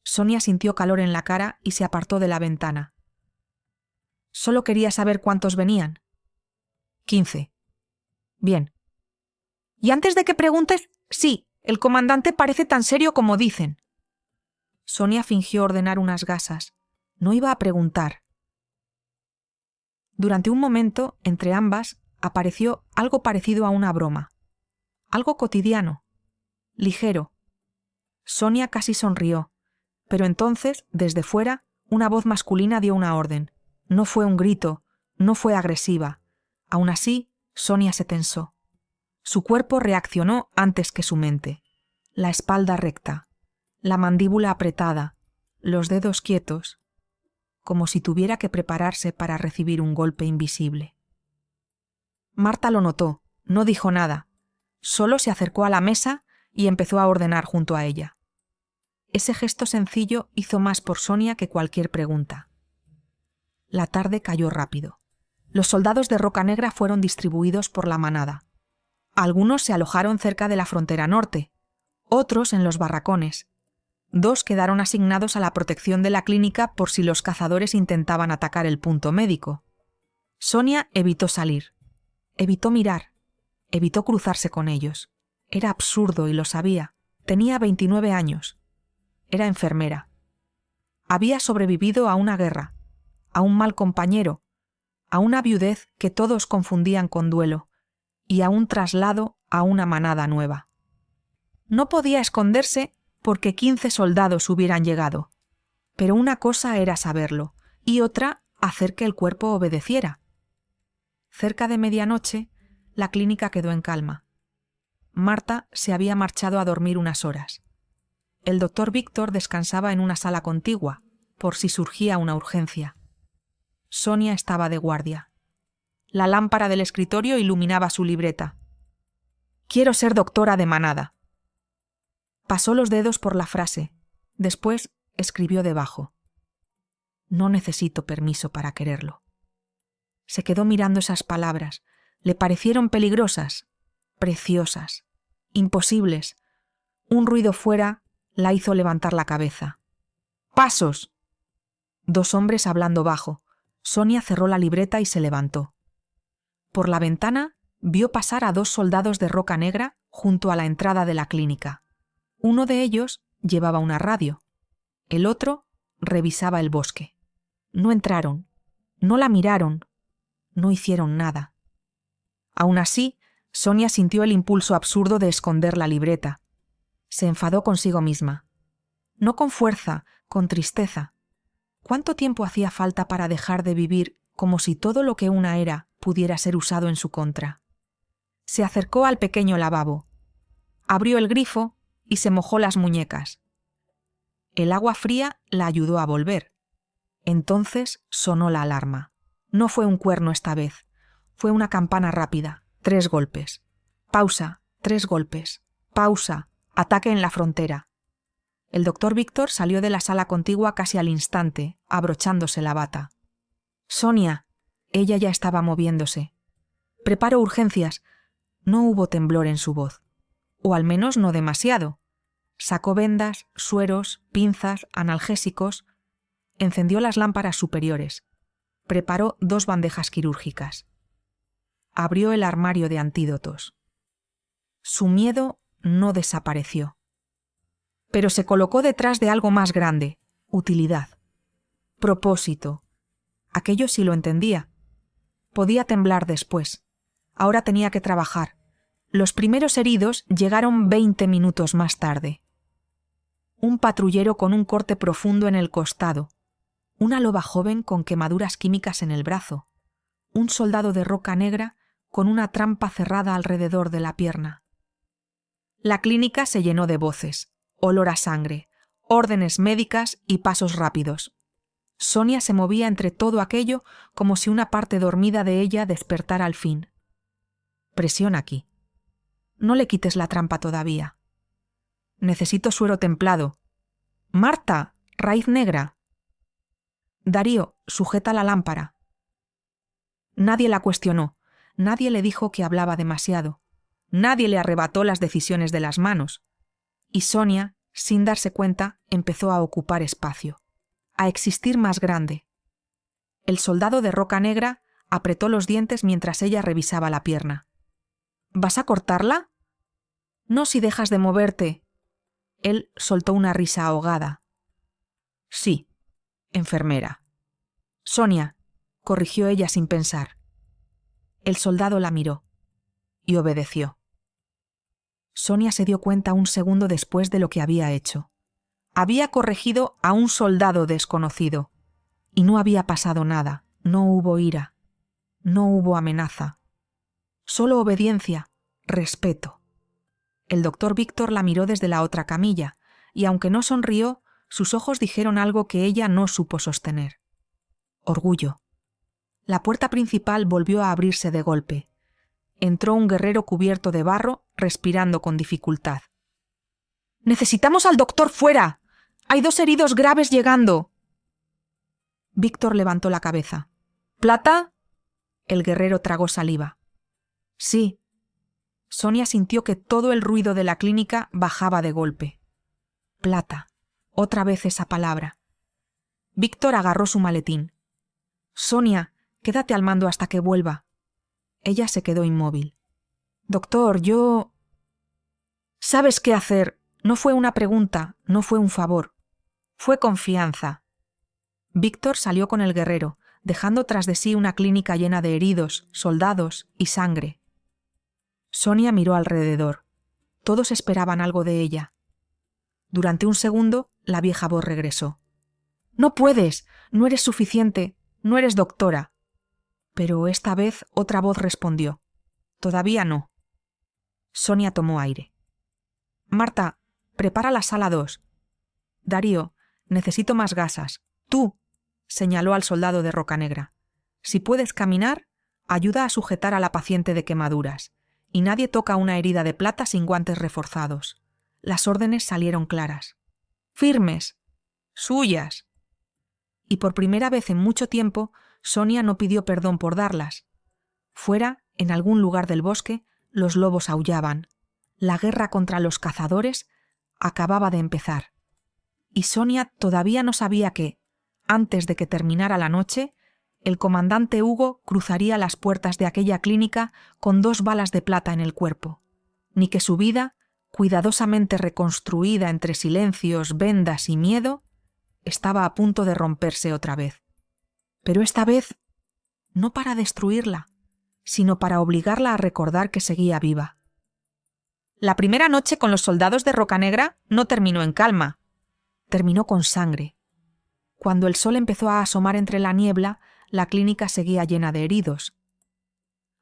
Sonia sintió calor en la cara y se apartó de la ventana. Solo quería saber cuántos venían. 15. Bien. Y antes de que preguntes, sí, el comandante parece tan serio como dicen. Sonia fingió ordenar unas gasas. No iba a preguntar. Durante un momento, entre ambas, apareció algo parecido a una broma. Algo cotidiano. Ligero. Sonia casi sonrió, pero entonces, desde fuera, una voz masculina dio una orden. No fue un grito, no fue agresiva. Aún así, Sonia se tensó. Su cuerpo reaccionó antes que su mente. La espalda recta, la mandíbula apretada, los dedos quietos, como si tuviera que prepararse para recibir un golpe invisible. Marta lo notó, no dijo nada, solo se acercó a la mesa y empezó a ordenar junto a ella. Ese gesto sencillo hizo más por Sonia que cualquier pregunta. La tarde cayó rápido. Los soldados de Roca Negra fueron distribuidos por la manada. Algunos se alojaron cerca de la frontera norte, otros en los barracones. 2 quedaron asignados a la protección de la clínica por si los cazadores intentaban atacar el punto médico. Sonia evitó salir, evitó mirar, evitó cruzarse con ellos. Era absurdo y lo sabía. Tenía 29 años. Era enfermera. Había sobrevivido a una guerra, a un mal compañero, a una viudez que todos confundían con duelo, y a un traslado a una manada nueva. No podía esconderse porque 15 soldados hubieran llegado, pero una cosa era saberlo, y otra hacer que el cuerpo obedeciera. Cerca de medianoche, la clínica quedó en calma. Marta se había marchado a dormir unas horas. El doctor Víctor descansaba en una sala contigua, por si surgía una urgencia. Sonia estaba de guardia. La lámpara del escritorio iluminaba su libreta. Quiero ser doctora de manada. Pasó los dedos por la frase. Después escribió debajo. No necesito permiso para quererlo. Se quedó mirando esas palabras. Le parecieron peligrosas, preciosas, imposibles. Un ruido fuera la hizo levantar la cabeza. ¡Pasos! 2 hombres hablando bajo. Sonia cerró la libreta y se levantó. Por la ventana vio pasar a 2 soldados de Roca Negra junto a la entrada de la clínica. Uno de ellos llevaba una radio. El otro revisaba el bosque. No entraron, no la miraron, no hicieron nada. Aún así, Sonia sintió el impulso absurdo de esconder la libreta. Se enfadó consigo misma. No con fuerza, con tristeza. ¿Cuánto tiempo hacía falta para dejar de vivir como si todo lo que una era pudiera ser usado en su contra? Se acercó al pequeño lavabo. Abrió el grifo y se mojó las muñecas. El agua fría la ayudó a volver. Entonces sonó la alarma. No fue un cuerno esta vez. Fue una campana rápida. 3 golpes. Pausa. 3 golpes. Pausa. Ataque en la frontera. El doctor Víctor salió de la sala contigua casi al instante, abrochándose la bata. Sonia. Ella ya estaba moviéndose. Preparo urgencias. No hubo temblor en su voz. O al menos no demasiado. Sacó vendas, sueros, pinzas, analgésicos. Encendió las lámparas superiores. Preparó 2 bandejas quirúrgicas. Abrió el armario de antídotos. Su miedo no desapareció. Pero se colocó detrás de algo más grande, utilidad, propósito. Aquello sí lo entendía. Podía temblar después. Ahora tenía que trabajar. Los primeros heridos llegaron 20 minutos más tarde. Un patrullero con un corte profundo en el costado. Una loba joven con quemaduras químicas en el brazo. Un soldado de Roca Negra con una trampa cerrada alrededor de la pierna. La clínica se llenó de voces, olor a sangre, órdenes médicas y pasos rápidos. Sonia se movía entre todo aquello como si una parte dormida de ella despertara al fin. Presión aquí. No le quites la trampa todavía. Necesito suero templado. Marta, raíz negra. Darío, sujeta la lámpara. Nadie la cuestionó. Nadie le dijo que hablaba demasiado. Nadie le arrebató las decisiones de las manos. Y Sonia Sin darse cuenta, empezó a ocupar espacio, a existir más grande. El soldado de roca negra apretó los dientes mientras ella revisaba la pierna. ¿Vas a cortarla? No si dejas de moverte. Él soltó una risa ahogada. Sí, enfermera. Sonia, corrigió ella sin pensar. El soldado la miró y obedeció. Sonia se dio cuenta un segundo después de lo que había hecho. Había corregido a un soldado desconocido. Y no había pasado nada, no hubo ira, no hubo amenaza. Solo obediencia, respeto. El doctor Víctor la miró desde la otra camilla, y aunque no sonrió, sus ojos dijeron algo que ella no supo sostener. Orgullo. La puerta principal volvió a abrirse de golpe. Entró un guerrero cubierto de barro, respirando con dificultad. «¡Necesitamos al doctor fuera! ¡Hay 2 heridos graves llegando!» Víctor levantó la cabeza. «¿Plata?» El guerrero tragó saliva. «Sí». Sonia sintió que todo el ruido de la clínica bajaba de golpe. Plata. Otra vez esa palabra. Víctor agarró su maletín. «Sonia, quédate al mando hasta que vuelva». Ella se quedó inmóvil. «Doctor, yo...» «¿Sabes qué hacer?» No fue una pregunta, no fue un favor. Fue confianza. Víctor salió con el guerrero, dejando tras de sí una clínica llena de heridos, soldados y sangre. Sonia miró alrededor. Todos esperaban algo de ella. Durante un segundo, la vieja voz regresó. «No puedes, no eres suficiente, no eres doctora». Pero esta vez otra voz respondió. «Todavía no». Sonia tomó aire. «Marta, prepara la sala 2. Darío, necesito más gasas. Tú», señaló al soldado de roca negra. «Si puedes caminar, ayuda a sujetar a la paciente de quemaduras. Y nadie toca una herida de plata sin guantes reforzados». Las órdenes salieron claras. «Firmes. Suyas». Y por primera vez en mucho tiempo, Sonia no pidió perdón por darlas. Fuera, en algún lugar del bosque, los lobos aullaban. La guerra contra los cazadores acababa de empezar. Y Sonia todavía no sabía que, antes de que terminara la noche, el comandante Hugo cruzaría las puertas de aquella clínica con 2 balas de plata en el cuerpo, ni que su vida, cuidadosamente reconstruida entre silencios, vendas y miedo, estaba a punto de romperse otra vez. Pero esta vez, no para destruirla, sino para obligarla a recordar que seguía viva. La primera noche con los soldados de Roca Negra no terminó en calma. Terminó con sangre. Cuando el sol empezó a asomar entre la niebla, la clínica seguía llena de heridos.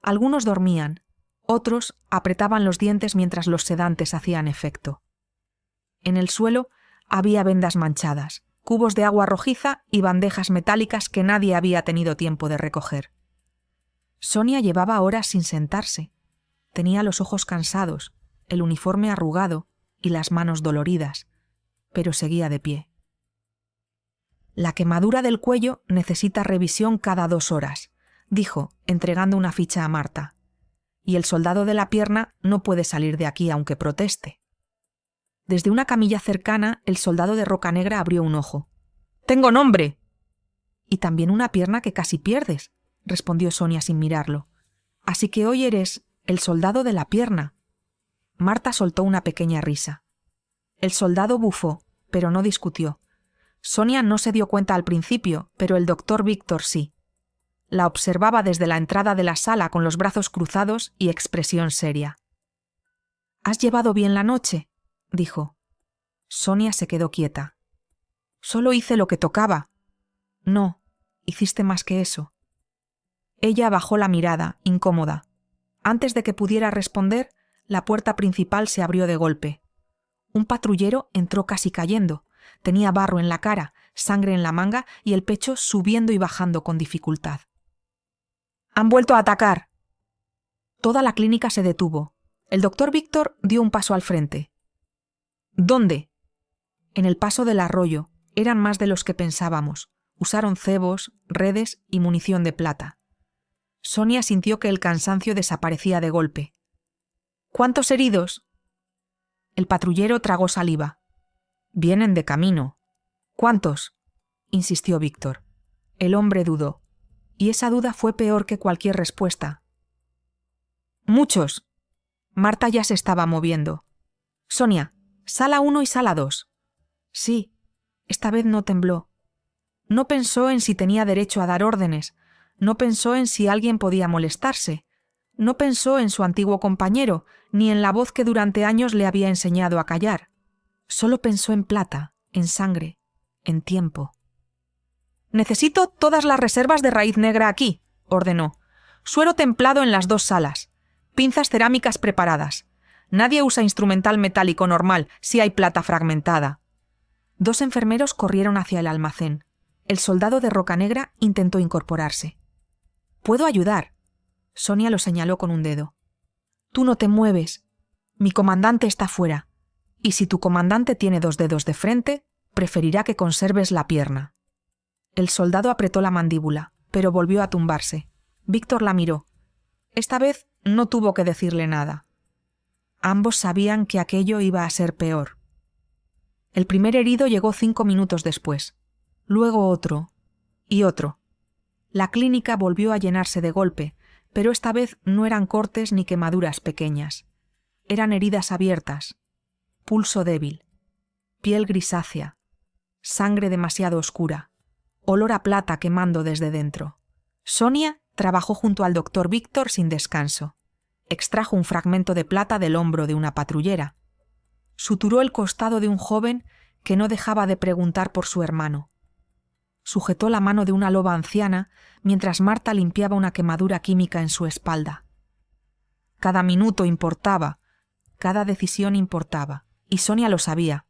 Algunos dormían, otros apretaban los dientes mientras los sedantes hacían efecto. En el suelo había vendas manchadas, cubos de agua rojiza y bandejas metálicas que nadie había tenido tiempo de recoger. Sonia llevaba horas sin sentarse. Tenía los ojos cansados, el uniforme arrugado y las manos doloridas, pero seguía de pie. La quemadura del cuello necesita revisión cada 2 horas, dijo, entregando una ficha a Marta. Y el soldado de la pierna no puede salir de aquí aunque proteste. Desde una camilla cercana, el soldado de roca negra abrió un ojo. «¡Tengo nombre!» «Y también una pierna que casi pierdes», respondió Sonia sin mirarlo. «Así que hoy eres el soldado de la pierna». Marta soltó una pequeña risa. El soldado bufó, pero no discutió. Sonia no se dio cuenta al principio, pero el doctor Víctor sí. La observaba desde la entrada de la sala con los brazos cruzados y expresión seria. «¿Has llevado bien la noche?», dijo. Sonia se quedó quieta. «Solo hice lo que tocaba». «No, hiciste más que eso». Ella bajó la mirada, incómoda. Antes de que pudiera responder, la puerta principal se abrió de golpe. Un patrullero entró casi cayendo. Tenía barro en la cara, sangre en la manga y el pecho subiendo y bajando con dificultad. «¡Han vuelto a atacar!». Toda la clínica se detuvo. El doctor Víctor dio un paso al frente. «¿Dónde?». «En el paso del arroyo. Eran más de los que pensábamos. Usaron cebos, redes y munición de plata». Sonia sintió que el cansancio desaparecía de golpe. «¿Cuántos heridos?». El patrullero tragó saliva. Vienen de camino. ¿Cuántos? Insistió Víctor. El hombre dudó, y esa duda fue peor que cualquier respuesta. Muchos. Marta ya se estaba moviendo. Sonia, sala 1 y sala 2. Sí, esta vez no tembló. No pensó en si tenía derecho a dar órdenes, no pensó en si alguien podía molestarse, no pensó en su antiguo compañero, ni en la voz que durante años le había enseñado a callar. Solo pensó en plata, en sangre, en tiempo. Necesito todas las reservas de raíz negra aquí, ordenó. Suero templado en las 2 salas. Pinzas cerámicas preparadas. Nadie usa instrumental metálico normal si hay plata fragmentada. 2 enfermeros corrieron hacia el almacén. El soldado de roca negra intentó incorporarse. «Puedo ayudar». Sonia lo señaló con un dedo. «Tú no te mueves. Mi comandante está fuera. Y si tu comandante tiene 2 dedos de frente, preferirá que conserves la pierna». El soldado apretó la mandíbula, pero volvió a tumbarse. Víctor la miró. Esta vez no tuvo que decirle nada. Ambos sabían que aquello iba a ser peor. El primer herido llegó 5 minutos después. Luego otro. Y otro. La clínica volvió a llenarse de golpe, pero esta vez no eran cortes ni quemaduras pequeñas. Eran heridas abiertas. Pulso débil. Piel grisácea. Sangre demasiado oscura. Olor a plata quemando desde dentro. Sonia trabajó junto al doctor Víctor sin descanso. Extrajo un fragmento de plata del hombro de una patrullera. Suturó el costado de un joven que no dejaba de preguntar por su hermano. Sujetó la mano de una loba anciana mientras Marta limpiaba una quemadura química en su espalda. Cada minuto importaba, cada decisión importaba, y Sonia lo sabía.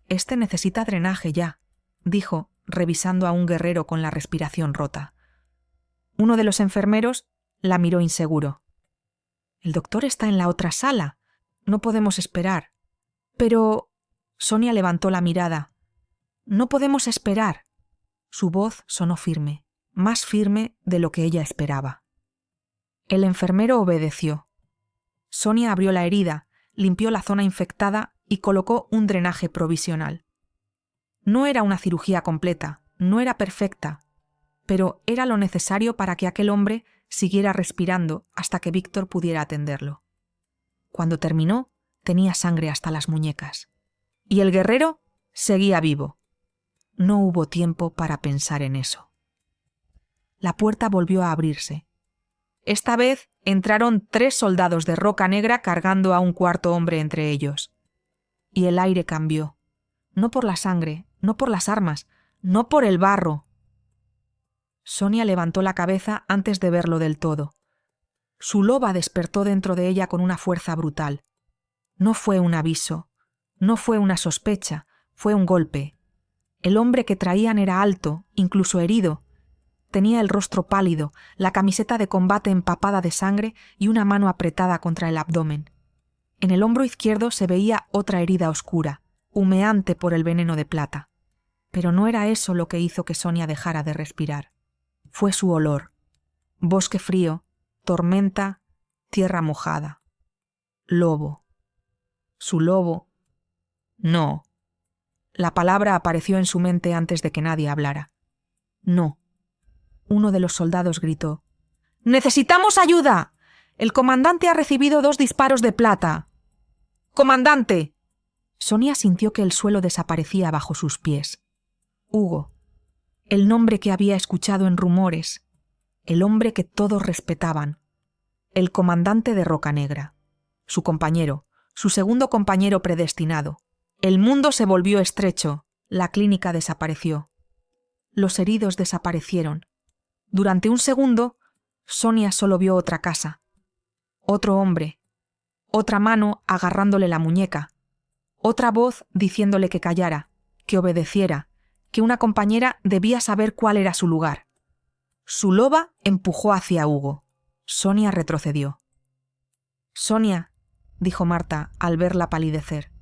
«Este necesita drenaje ya», dijo, revisando a un guerrero con la respiración rota. Uno de los enfermeros la miró inseguro. «El doctor está en la otra sala. No podemos esperar». «Pero...» Sonia levantó la mirada. «No podemos esperar». Su voz sonó firme, más firme de lo que ella esperaba. El enfermero obedeció. Sonia abrió la herida, limpió la zona infectada y colocó un drenaje provisional. No era una cirugía completa, no era perfecta, pero era lo necesario para que aquel hombre siguiera respirando hasta que Víctor pudiera atenderlo. Cuando terminó, tenía sangre hasta las muñecas. Y el guerrero seguía vivo. No hubo tiempo para pensar en eso. La puerta volvió a abrirse. Esta vez entraron 3 soldados de roca negra cargando a un cuarto hombre entre ellos. Y el aire cambió. No por la sangre, no por las armas, no por el barro. Sonia levantó la cabeza antes de verlo del todo. Su loba despertó dentro de ella con una fuerza brutal. No fue un aviso, no fue una sospecha, fue un golpe. El hombre que traían era alto, incluso herido. Tenía el rostro pálido, la camiseta de combate empapada de sangre y una mano apretada contra el abdomen. En el hombro izquierdo se veía otra herida oscura, humeante por el veneno de plata. Pero no era eso lo que hizo que Sonia dejara de respirar. Fue su olor. Bosque frío, tormenta, tierra mojada. Lobo. Su lobo. No. La palabra apareció en su mente antes de que nadie hablara. No. Uno de los soldados gritó: «¡Necesitamos ayuda! El comandante ha recibido 2 disparos de plata». «¡Comandante!». Sonia sintió que el suelo desaparecía bajo sus pies. Hugo. El nombre que había escuchado en rumores. El hombre que todos respetaban. El comandante de Roca Negra. Su compañero. Su segundo compañero predestinado. El mundo se volvió estrecho. La clínica desapareció. Los heridos desaparecieron. Durante un segundo, Sonia solo vio otra casa. Otro hombre. Otra mano agarrándole la muñeca. Otra voz diciéndole que callara, que obedeciera, que una compañera debía saber cuál era su lugar. Su loba empujó hacia Hugo. Sonia retrocedió. «Sonia», dijo Marta al verla palidecer.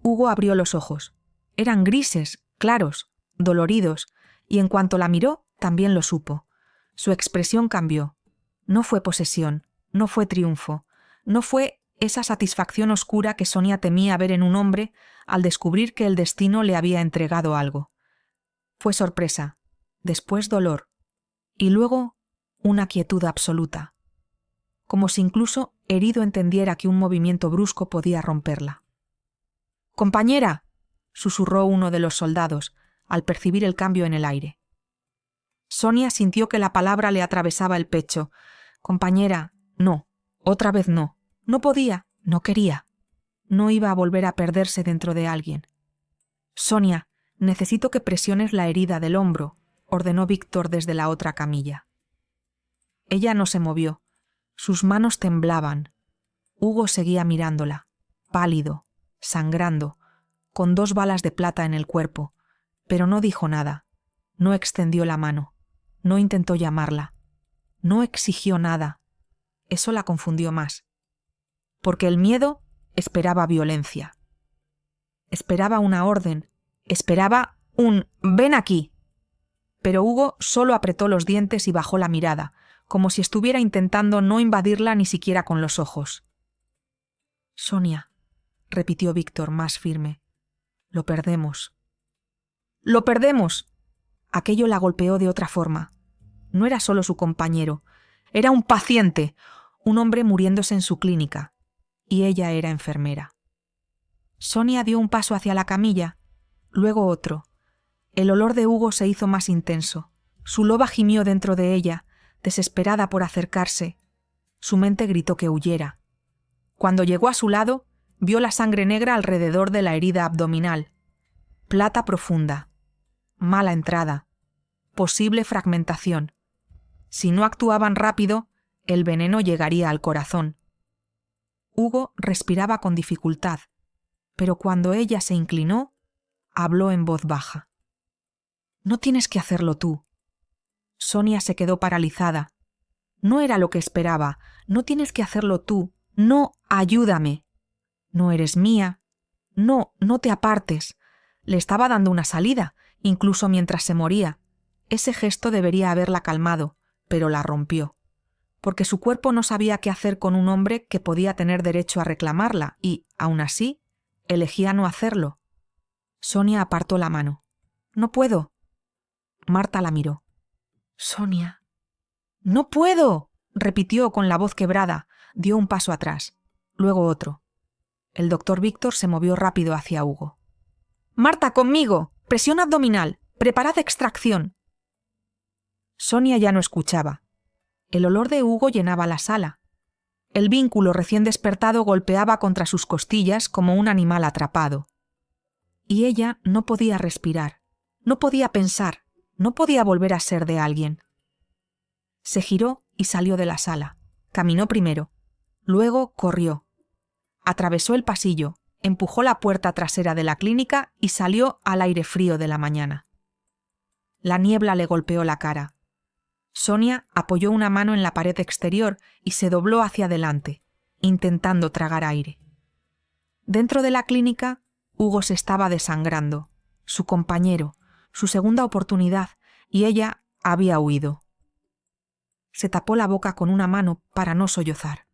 Hugo abrió los ojos. Eran grises, claros, doloridos, y en cuanto la miró, también lo supo. Su expresión cambió. No fue posesión, no fue triunfo, no fue esa satisfacción oscura que Sonia temía ver en un hombre al descubrir que el destino le había entregado algo. Fue sorpresa, después dolor, y luego una quietud absoluta, como si incluso herido entendiera que un movimiento brusco podía romperla. «¡Compañera!», susurró uno de los soldados, al percibir el cambio en el aire. Sonia sintió que la palabra le atravesaba el pecho. «Compañera, no, otra vez no. No podía, no quería. No iba a volver a perderse dentro de alguien». «Sonia, necesito que presiones la herida del hombro», ordenó Víctor desde la otra camilla. Ella no se movió. Sus manos temblaban. Hugo seguía mirándola, pálido, sangrando, con 2 balas de plata en el cuerpo, pero no dijo nada, no extendió la mano, no intentó llamarla, no exigió nada. Eso la confundió más, porque el miedo esperaba violencia. Esperaba una orden, esperaba un «ven aquí». Pero Hugo solo apretó los dientes y bajó la mirada, como si estuviera intentando no invadirla ni siquiera con los ojos. «Sonia», repitió Víctor más firme, «lo perdemos». «¡Lo perdemos!». Aquello la golpeó de otra forma. No era solo su compañero, era un paciente, un hombre muriéndose en su clínica, y ella era enfermera. Sonia dio un paso hacia la camilla, luego otro. El olor de Hugo se hizo más intenso. Su loba gimió dentro de ella, desesperada por acercarse. Su mente gritó que huyera. Cuando llegó a su lado, vio la sangre negra alrededor de la herida abdominal. Plata profunda. Mala entrada. Posible fragmentación. Si no actuaban rápido, el veneno llegaría al corazón. Hugo respiraba con dificultad, pero cuando ella se inclinó, habló en voz baja. «No tienes que hacerlo tú». Sonia se quedó paralizada. No era lo que esperaba. «No tienes que hacerlo tú. No, ayúdame». «No eres mía». «No, no te apartes». Le estaba dando una salida, incluso mientras se moría. Ese gesto debería haberla calmado, pero la rompió. Porque su cuerpo no sabía qué hacer con un hombre que podía tener derecho a reclamarla y, aun así, elegía no hacerlo. Sonia apartó la mano. «No puedo». Marta la miró. «Sonia». «No puedo», repitió con la voz quebrada. Dio un paso atrás, luego otro. El doctor Víctor se movió rápido hacia Hugo. «Marta, conmigo. Presión abdominal. Preparad extracción». Sonia ya no escuchaba. El olor de Hugo llenaba la sala. El vínculo recién despertado golpeaba contra sus costillas como un animal atrapado. Y ella no podía respirar, no podía pensar, no podía volver a ser de alguien. Se giró y salió de la sala. Caminó primero, luego corrió. Atravesó el pasillo, empujó la puerta trasera de la clínica y salió al aire frío de la mañana. La niebla le golpeó la cara. Sonia apoyó una mano en la pared exterior y se dobló hacia adelante, intentando tragar aire. Dentro de la clínica, Hugo se estaba desangrando, su compañero, su segunda oportunidad, y ella había huido. Se tapó la boca con una mano para no sollozar.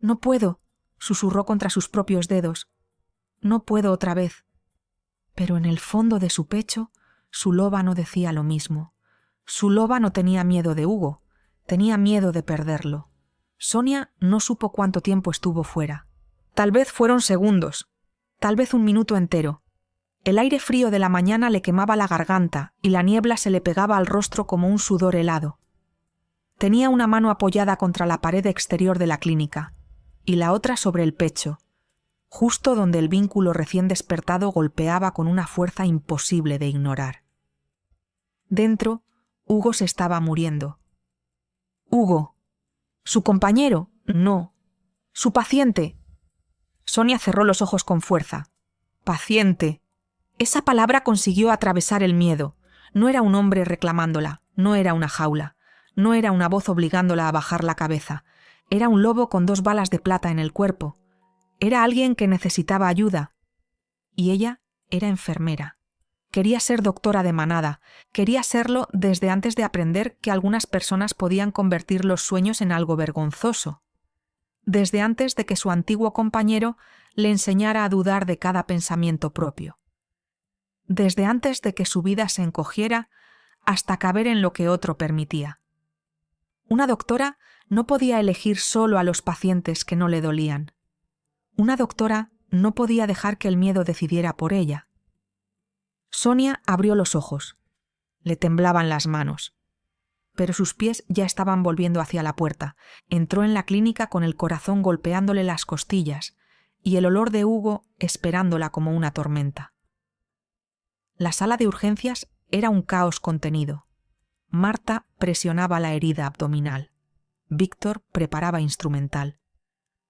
«No puedo», susurró contra sus propios dedos. «No puedo otra vez». Pero en el fondo de su pecho, su loba no decía lo mismo. Su loba no tenía miedo de Hugo, tenía miedo de perderlo. Sonia no supo cuánto tiempo estuvo fuera. Tal vez fueron segundos, tal vez un minuto entero. El aire frío de la mañana le quemaba la garganta y la niebla se le pegaba al rostro como un sudor helado. Tenía una mano apoyada contra la pared exterior de la clínica y la otra sobre el pecho, justo donde el vínculo recién despertado golpeaba con una fuerza imposible de ignorar. Dentro, Hugo se estaba muriendo. Hugo. ¿Su compañero? No. ¿Su paciente? Sonia cerró los ojos con fuerza. Paciente. Esa palabra consiguió atravesar el miedo. No era un hombre reclamándola, no era una jaula, no era una voz obligándola a bajar la cabeza. Era un lobo con 2 balas de plata en el cuerpo. Era alguien que necesitaba ayuda. Y ella era enfermera. Quería ser doctora de manada, quería serlo desde antes de aprender que algunas personas podían convertir los sueños en algo vergonzoso. desde antes de que su antiguo compañero le enseñara a dudar de cada pensamiento propio, desde antes de que su vida se encogiera hasta caber en lo que otro permitía. Una doctora no podía elegir solo a los pacientes que no le dolían. Una doctora no podía dejar que el miedo decidiera por ella. Sonia abrió los ojos. Le temblaban las manos. Pero sus pies ya estaban volviendo hacia la puerta. Entró en la clínica con el corazón golpeándole las costillas y el olor de Hugo esperándola como una tormenta. La sala de urgencias era un caos contenido. Marta presionaba la herida abdominal. Víctor preparaba instrumental.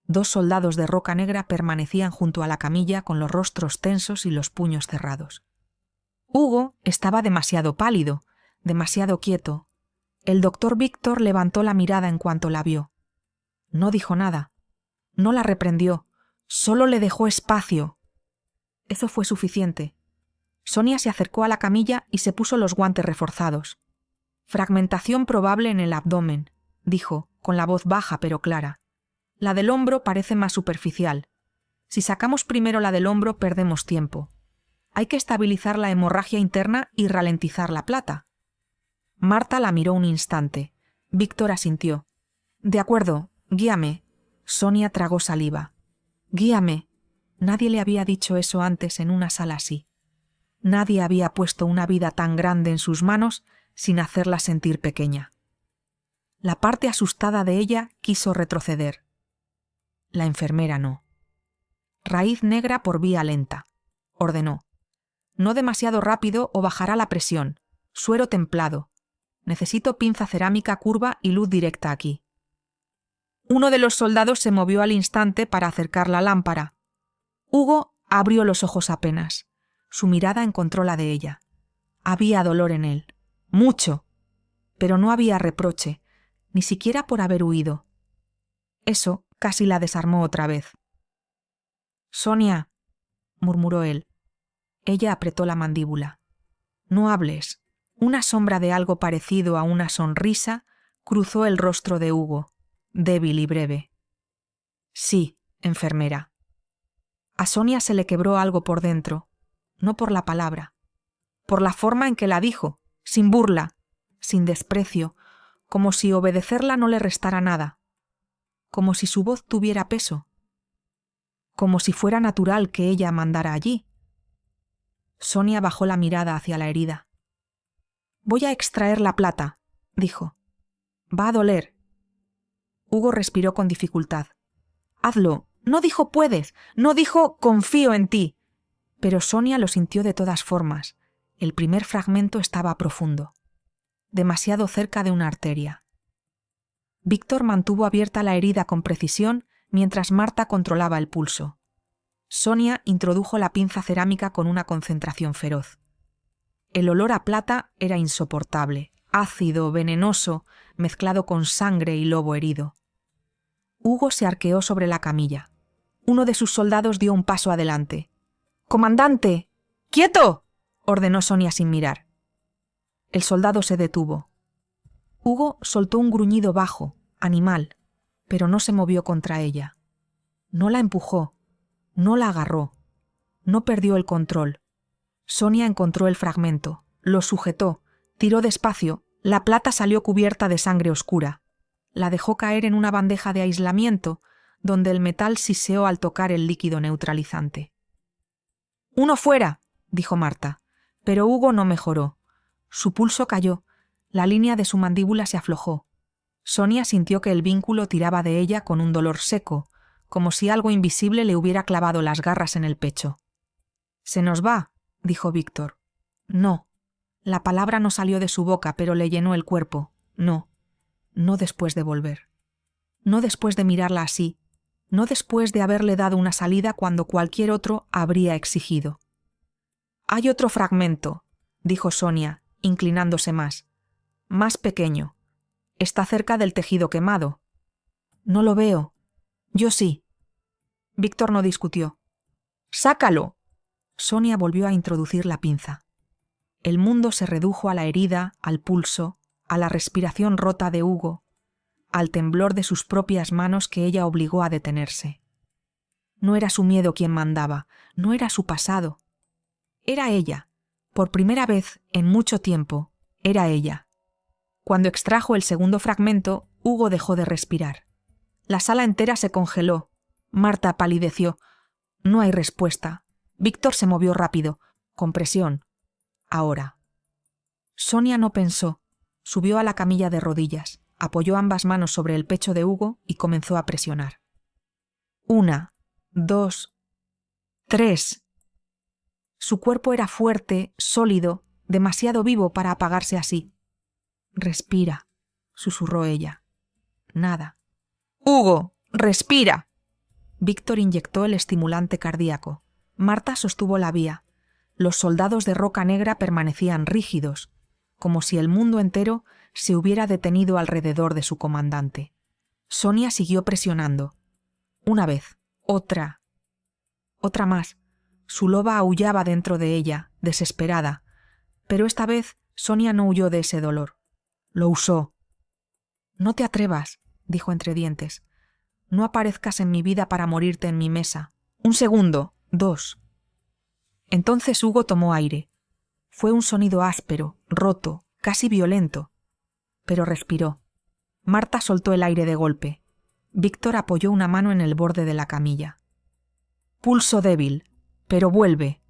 2 soldados de roca negra permanecían junto a la camilla con los rostros tensos y los puños cerrados. Hugo estaba demasiado pálido, demasiado quieto. El doctor Víctor levantó la mirada en cuanto la vio. No dijo nada. No la reprendió. Solo le dejó espacio. Eso fue suficiente. Sonia se acercó a la camilla y se puso los guantes reforzados. Fragmentación probable en el abdomen, dijo, con la voz baja pero clara. La del hombro parece más superficial. Si sacamos primero la del hombro, perdemos tiempo. Hay que estabilizar la hemorragia interna y ralentizar la plata. Marta la miró un instante. Víctor asintió. De acuerdo, guíame. Sonia tragó saliva. Guíame. Nadie le había dicho eso antes en una sala así. Nadie había puesto una vida tan grande en sus manos sin hacerla sentir pequeña. La parte asustada de ella quiso retroceder. La enfermera no. Raíz negra por vía lenta, ordenó. No demasiado rápido o bajará la presión. Suero templado. Necesito pinza cerámica curva y luz directa aquí. Uno de los soldados se movió al instante para acercar la lámpara. Hugo abrió los ojos apenas. Su mirada encontró la de ella. Había dolor en él. Mucho. Pero no había reproche, ni siquiera por haber huido. Eso casi la desarmó otra vez. Sonia, murmuró él. Ella apretó la mandíbula. No hables. Una sombra de algo parecido a una sonrisa cruzó el rostro de Hugo, débil y breve. Sí, enfermera. A Sonia se le quebró algo por dentro, no por la palabra, por la forma en que la dijo, sin burla, sin desprecio, como si obedecerla no le restara nada, como si su voz tuviera peso, como si fuera natural que ella mandara allí. Sonia bajó la mirada hacia la herida. Voy a extraer la plata, dijo. Va a doler. Hugo respiró con dificultad. Hazlo. No dijo puedes, no dijo confío en ti. Pero Sonia lo sintió de todas formas. El primer fragmento estaba profundo, demasiado cerca de una arteria. Víctor mantuvo abierta la herida con precisión mientras Marta controlaba el pulso. Sonia introdujo la pinza cerámica con una concentración feroz. El olor a plata era insoportable, ácido, venenoso, mezclado con sangre y lobo herido. Hugo se arqueó sobre la camilla. Uno de sus soldados dio un paso adelante. ¡Comandante! ¡Quieto!, ordenó Sonia sin mirar. El soldado se detuvo. Hugo soltó un gruñido bajo, animal, pero no se movió contra ella. No la empujó, no la agarró, no perdió el control. Sonia encontró el fragmento, lo sujetó, tiró despacio, la plata salió cubierta de sangre oscura. La dejó caer en una bandeja de aislamiento, donde el metal siseó al tocar el líquido neutralizante. «¡Uno fuera!», dijo Marta, pero Hugo no mejoró. Su pulso cayó, la línea de su mandíbula se aflojó. Sonia sintió que el vínculo tiraba de ella con un dolor seco, como si algo invisible le hubiera clavado las garras en el pecho. «Se nos va», dijo Víctor. «No». La palabra no salió de su boca, pero le llenó el cuerpo. No. No después de volver. No después de mirarla así. No después de haberle dado una salida cuando cualquier otro habría exigido. «Hay otro fragmento», dijo Sonia, inclinándose más. «Más pequeño. Está cerca del tejido quemado». «No lo veo». «Yo sí». Víctor no discutió. «¡Sácalo!». Sonia volvió a introducir la pinza. El mundo se redujo a la herida, al pulso, a la respiración rota de Hugo, al temblor de sus propias manos que ella obligó a detenerse. No era su miedo quien mandaba, no era su pasado. Era ella. Por primera vez en mucho tiempo, era ella. Cuando extrajo el segundo fragmento, Hugo dejó de respirar. La sala entera se congeló. Marta palideció. No hay respuesta. Víctor se movió rápido. Compresión. Ahora. Sonia no pensó. Subió a la camilla de rodillas, apoyó ambas manos sobre el pecho de Hugo y comenzó a presionar. 1, 2, 3. Su cuerpo era fuerte, sólido, demasiado vivo para apagarse así. Respira, susurró ella. Nada. ¡Hugo! ¡Respira! Víctor inyectó el estimulante cardíaco. Marta sostuvo la vía. Los soldados de roca negra permanecían rígidos, como si el mundo entero se hubiera detenido alrededor de su comandante. Sonia siguió presionando. Una vez, otra más. Su loba aullaba dentro de ella, desesperada, pero esta vez Sonia no huyó de ese dolor. Lo usó. No te atrevas, dijo entre dientes. No aparezcas en mi vida para morirte en mi mesa. 1 segundo, 2. Entonces Hugo tomó aire. Fue un sonido áspero, roto, casi violento. Pero respiró. Marta soltó el aire de golpe. Víctor apoyó una mano en el borde de la camilla. Pulso débil, pero vuelve.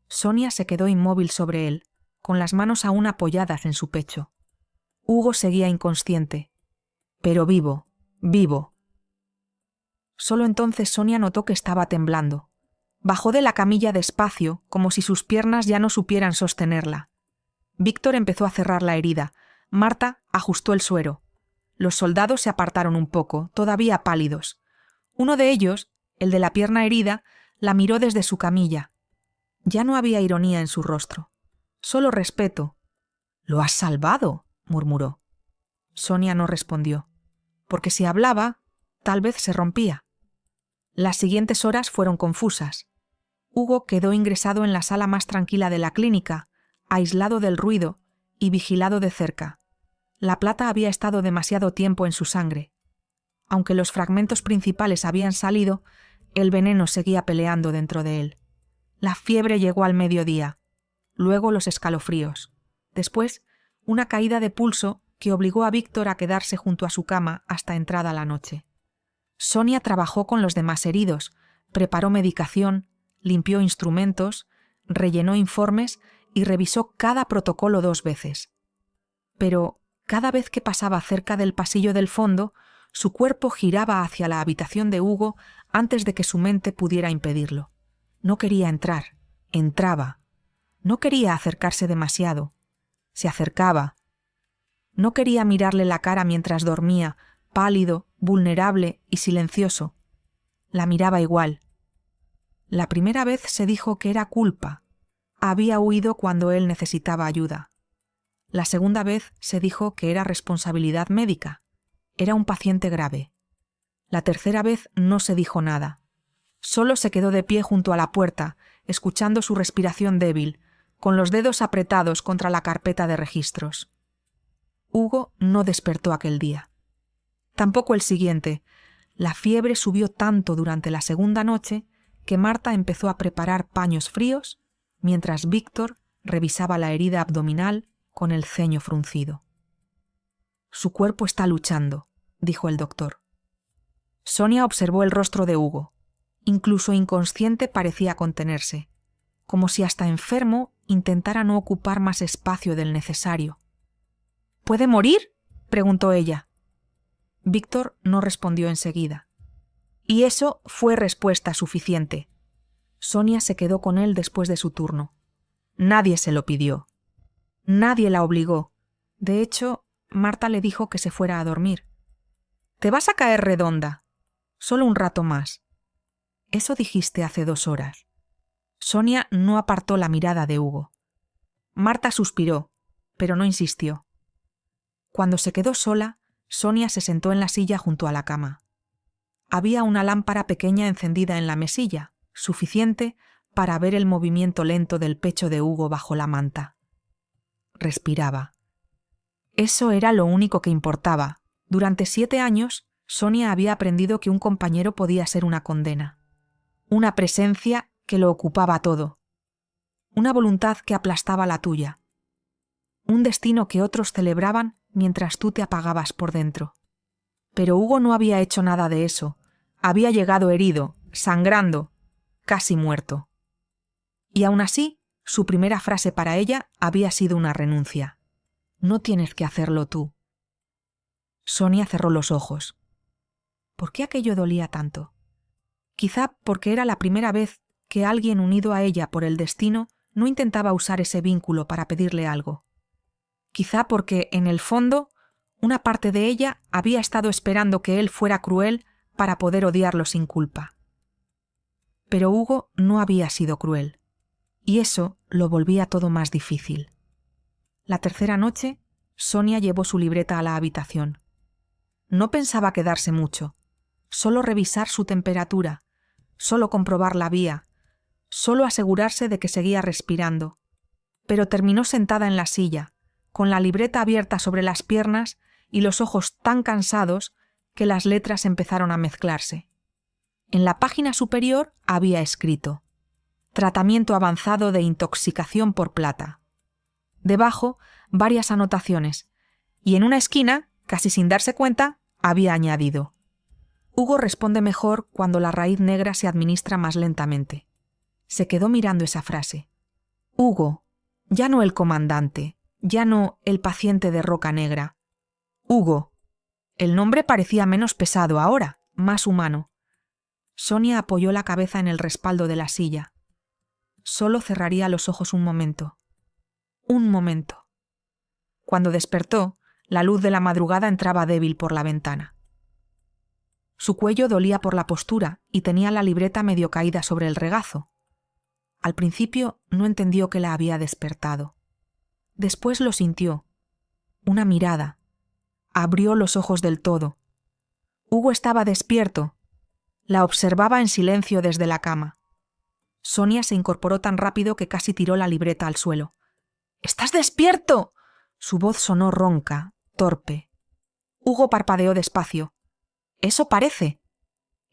Sonia se quedó inmóvil sobre él, con las manos aún apoyadas en su pecho. Hugo seguía inconsciente, pero vivo, vivo. Solo entonces Sonia notó que estaba temblando. Bajó de la camilla despacio, como si sus piernas ya no supieran sostenerla. Víctor empezó a cerrar la herida. Marta ajustó el suero. Los soldados se apartaron un poco, todavía pálidos. Uno de ellos, el de la pierna herida, la miró desde su camilla. Ya no había ironía en su rostro. Solo respeto. «¿Lo has salvado?», murmuró. Sonia no respondió, porque si hablaba, tal vez se rompía. Las siguientes horas fueron confusas. Hugo quedó ingresado en la sala más tranquila de la clínica, aislado del ruido y vigilado de cerca. La plata había estado demasiado tiempo en su sangre. Aunque los fragmentos principales habían salido, el veneno seguía peleando dentro de él. La fiebre llegó al mediodía, luego los escalofríos. Después, una caída de pulso que obligó a Víctor a quedarse junto a su cama hasta entrada la noche. Sonia trabajó con los demás heridos, preparó medicación, limpió instrumentos, rellenó informes y revisó cada protocolo 2 veces. Pero cada vez que pasaba cerca del pasillo del fondo, su cuerpo giraba hacia la habitación de Hugo antes de que su mente pudiera impedirlo. No quería entrar, entraba. No quería acercarse demasiado. Se acercaba. No quería mirarle la cara mientras dormía, pálido, vulnerable y silencioso. La miraba igual. La primera vez se dijo que era culpa. Había huido cuando él necesitaba ayuda. La segunda vez se dijo que era responsabilidad médica. Era un paciente grave. La tercera vez no se dijo nada. Solo se quedó de pie junto a la puerta, escuchando su respiración débil, con los dedos apretados contra la carpeta de registros. Hugo no despertó aquel día. Tampoco el siguiente. La fiebre subió tanto durante la segunda noche que Marta empezó a preparar paños fríos, mientras Víctor revisaba la herida abdominal con el ceño fruncido. «Su cuerpo está luchando», dijo el doctor. Sonia observó el rostro de Hugo. Incluso inconsciente parecía contenerse, como si hasta enfermo intentara no ocupar más espacio del necesario. «¿Puede morir?», preguntó ella. Víctor no respondió enseguida. Y eso fue respuesta suficiente. Sonia se quedó con él después de su turno. Nadie se lo pidió. Nadie la obligó. De hecho, Marta le dijo que se fuera a dormir. «Te vas a caer redonda. Solo un rato más». Eso dijiste hace 2 horas. Sonia no apartó la mirada de Hugo. Marta suspiró, pero no insistió. Cuando se quedó sola, Sonia se sentó en la silla junto a la cama. Había una lámpara pequeña encendida en la mesilla, suficiente para ver el movimiento lento del pecho de Hugo bajo la manta. Respiraba. Eso era lo único que importaba, Durante 7 años, Sonia había aprendido que un compañero podía ser una condena, una presencia que lo ocupaba todo, una voluntad que aplastaba la tuya, un destino que otros celebraban mientras tú te apagabas por dentro. Pero Hugo no había hecho nada de eso. Había llegado herido, sangrando, casi muerto. Y aún así, su primera frase para ella había sido una renuncia. No tienes que hacerlo tú. Sonia cerró los ojos. ¿Por qué aquello dolía tanto? Quizá porque era la primera vez que alguien unido a ella por el destino no intentaba usar ese vínculo para pedirle algo. Quizá porque, en el fondo, una parte de ella había estado esperando que él fuera cruel para poder odiarlo sin culpa. Pero Hugo no había sido cruel, y eso lo volvía todo más difícil. La tercera noche, Sonia llevó su libreta a la habitación. No pensaba quedarse mucho, solo revisar su temperatura, solo comprobar la vía, solo asegurarse de que seguía respirando. Pero terminó sentada en la silla, con la libreta abierta sobre las piernas y los ojos tan cansados que las letras empezaron a mezclarse. En la página superior había escrito: Tratamiento avanzado de intoxicación por plata. Debajo, varias anotaciones, y en una esquina, casi sin darse cuenta, había añadido: Hugo responde mejor cuando la raíz negra se administra más lentamente. Se quedó mirando esa frase. Hugo, ya no el comandante, ya no el paciente de Roca Negra. Hugo. El nombre parecía menos pesado ahora, más humano. Sonia apoyó la cabeza en el respaldo de la silla. Solo cerraría los ojos un momento. Un momento. Cuando despertó, la luz de la madrugada entraba débil por la ventana. Su cuello dolía por la postura y tenía la libreta medio caída sobre el regazo. Al principio no entendió que la había despertado. Después lo sintió. Una mirada. Abrió los ojos del todo. Hugo estaba despierto. La observaba en silencio desde la cama. Sonia se incorporó tan rápido que casi tiró la libreta al suelo. —¡Estás despierto! Su voz sonó ronca, torpe. Hugo parpadeó despacio. —Eso parece.